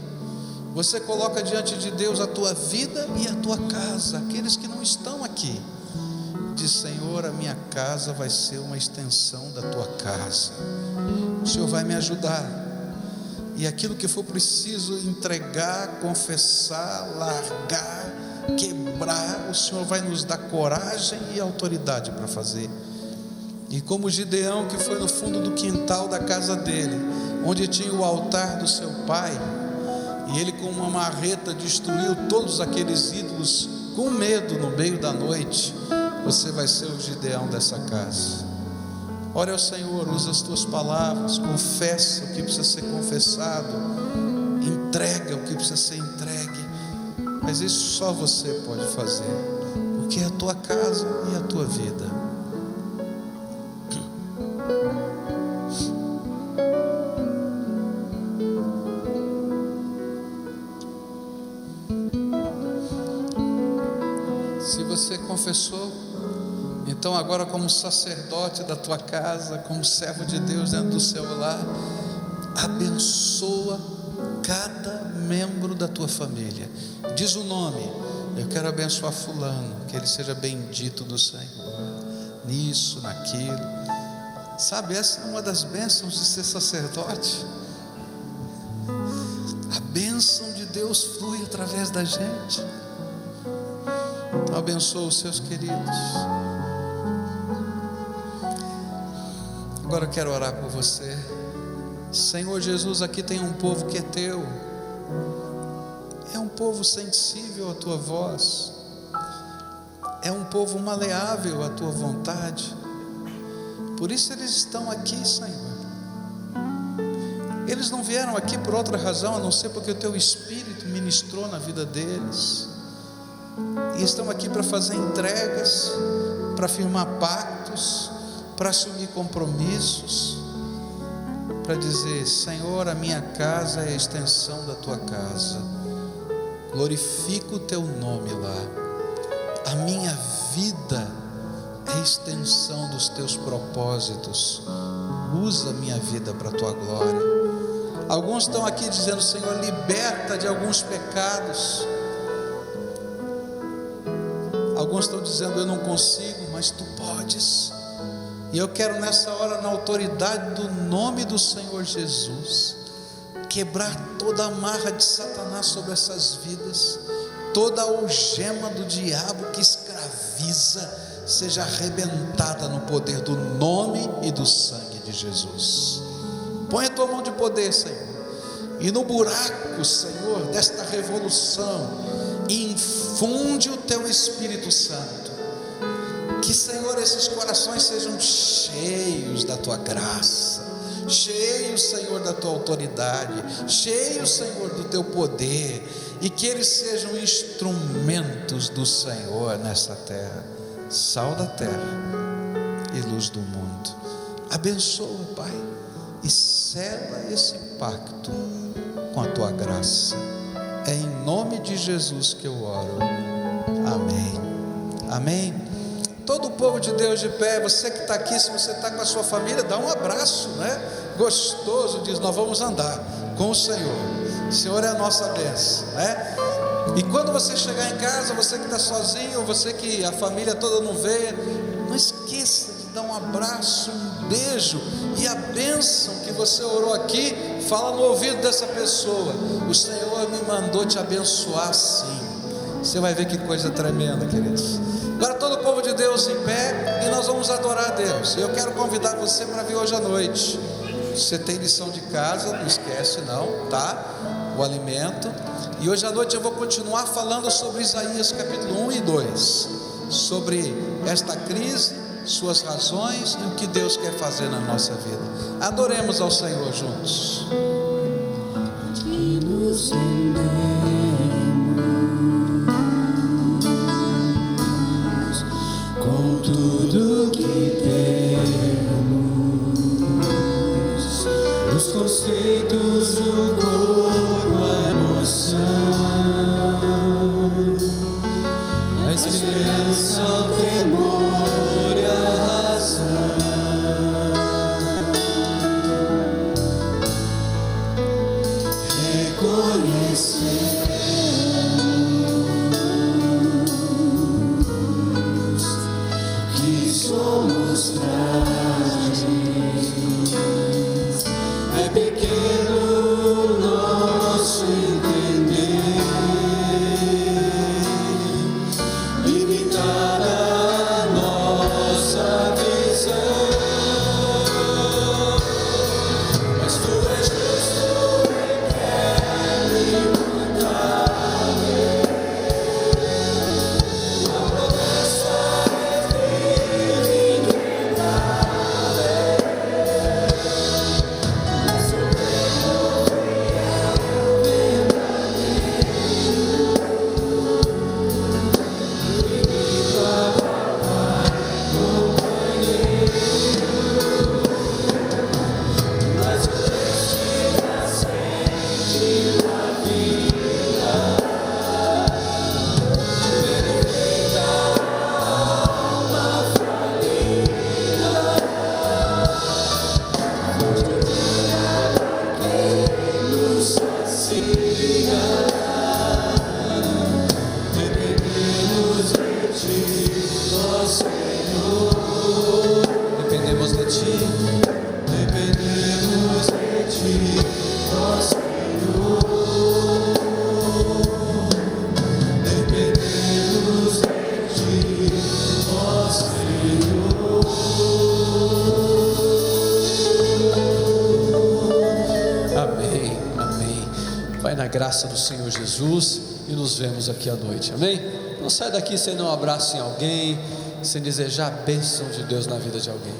você coloca diante de Deus a tua vida e a tua casa. Aqueles que não estão aqui, diz: Senhor, a minha casa vai ser uma extensão da tua casa. O Senhor vai me ajudar, e aquilo que for preciso entregar, confessar, largar, quebrar, o Senhor vai nos dar coragem e autoridade para fazer. E como Gideão, que foi no fundo do quintal da casa dele, onde tinha o altar do seu pai, e ele com uma marreta destruiu todos aqueles ídolos com medo no meio da noite, você vai ser o Gideão dessa casa. Ore ao Senhor, usa as tuas palavras, confessa o que precisa ser confessado, entrega o que precisa ser entregue. Mas isso só você pode fazer, porque é a tua casa e a tua vida. Se você confessou, então agora, como sacerdote da tua casa, como servo de Deus dentro do seu lar, abençoa cada membro da tua família. Diz o nome: eu quero abençoar fulano, que ele seja bendito do Senhor, nisso, naquilo. Sabe, essa é uma das bênçãos de ser sacerdote. A bênção de Deus flui através da gente. Então abençoa os seus queridos. Agora eu quero orar por você. Senhor Jesus, aqui tem um povo que é teu, é um povo sensível à tua voz, é um povo maleável à tua vontade, por isso eles estão aqui, Senhor. Eles não vieram aqui por outra razão a não ser porque o teu Espírito ministrou na vida deles, e estão aqui para fazer entregas, para firmar pactos, para assumir compromissos, para dizer: Senhor, a minha casa é a extensão da tua casa, glorifico o teu nome lá, a minha vida é a extensão dos teus propósitos, usa a minha vida para a tua glória. Alguns estão aqui dizendo: Senhor, liberta de alguns pecados. Alguns estão dizendo: eu não consigo, mas tu podes. E eu quero nessa hora, na autoridade do nome do Senhor Jesus, quebrar toda a amarra de Satanás sobre essas vidas, toda a algema do diabo que escraviza, seja arrebentada no poder do nome e do sangue de Jesus. Põe a tua mão de poder, Senhor, e no buraco, Senhor, desta revolução, infunde o teu Espírito Santo. Que, Senhor, esses corações sejam cheios da tua graça, cheios, Senhor, da tua autoridade, cheios, Senhor, do teu poder, e que eles sejam instrumentos do Senhor nessa terra, sal da terra e luz do mundo. Abençoa, Pai, e sela esse pacto com a tua graça. É em nome de Jesus que eu oro. Amém. Amém. Todo o povo de Deus de pé. Você que está aqui, se você está com a sua família, dá um abraço, né? Gostoso, diz: nós vamos andar com o Senhor. O Senhor é a nossa bênção, né? E quando você chegar em casa, você que está sozinho, você que a família toda não veio, não esqueça de dar um abraço, um beijo, e a bênção que você orou aqui, fala no ouvido dessa pessoa: o Senhor me mandou te abençoar sim. Você vai ver que coisa tremenda, queridos. Agora todo o povo de Deus em pé, e nós vamos adorar a Deus. Eu quero convidar você para vir hoje à noite. Você tem lição de casa, não esquece não, tá? O alimento. E hoje à noite eu vou continuar falando sobre Isaías capítulo 1 e 2, sobre esta crise, suas razões e o que Deus quer fazer na nossa vida. Adoremos ao Senhor juntos. Que nos rendemos com tudo que temos, os conceitos, o corpo, a emoção, a esperança, o temor e a razão. Reconhecemos que somos frágeis, é pequeno nosso entender, limitada a nossa visão, mas tu és justo e quer imutável, a promessa é firme e imutável, mas o teu na graça do Senhor Jesus e nos vemos aqui à noite, amém? Não sai daqui sem dar um abraço em alguém, sem desejar a bênção de Deus na vida de alguém.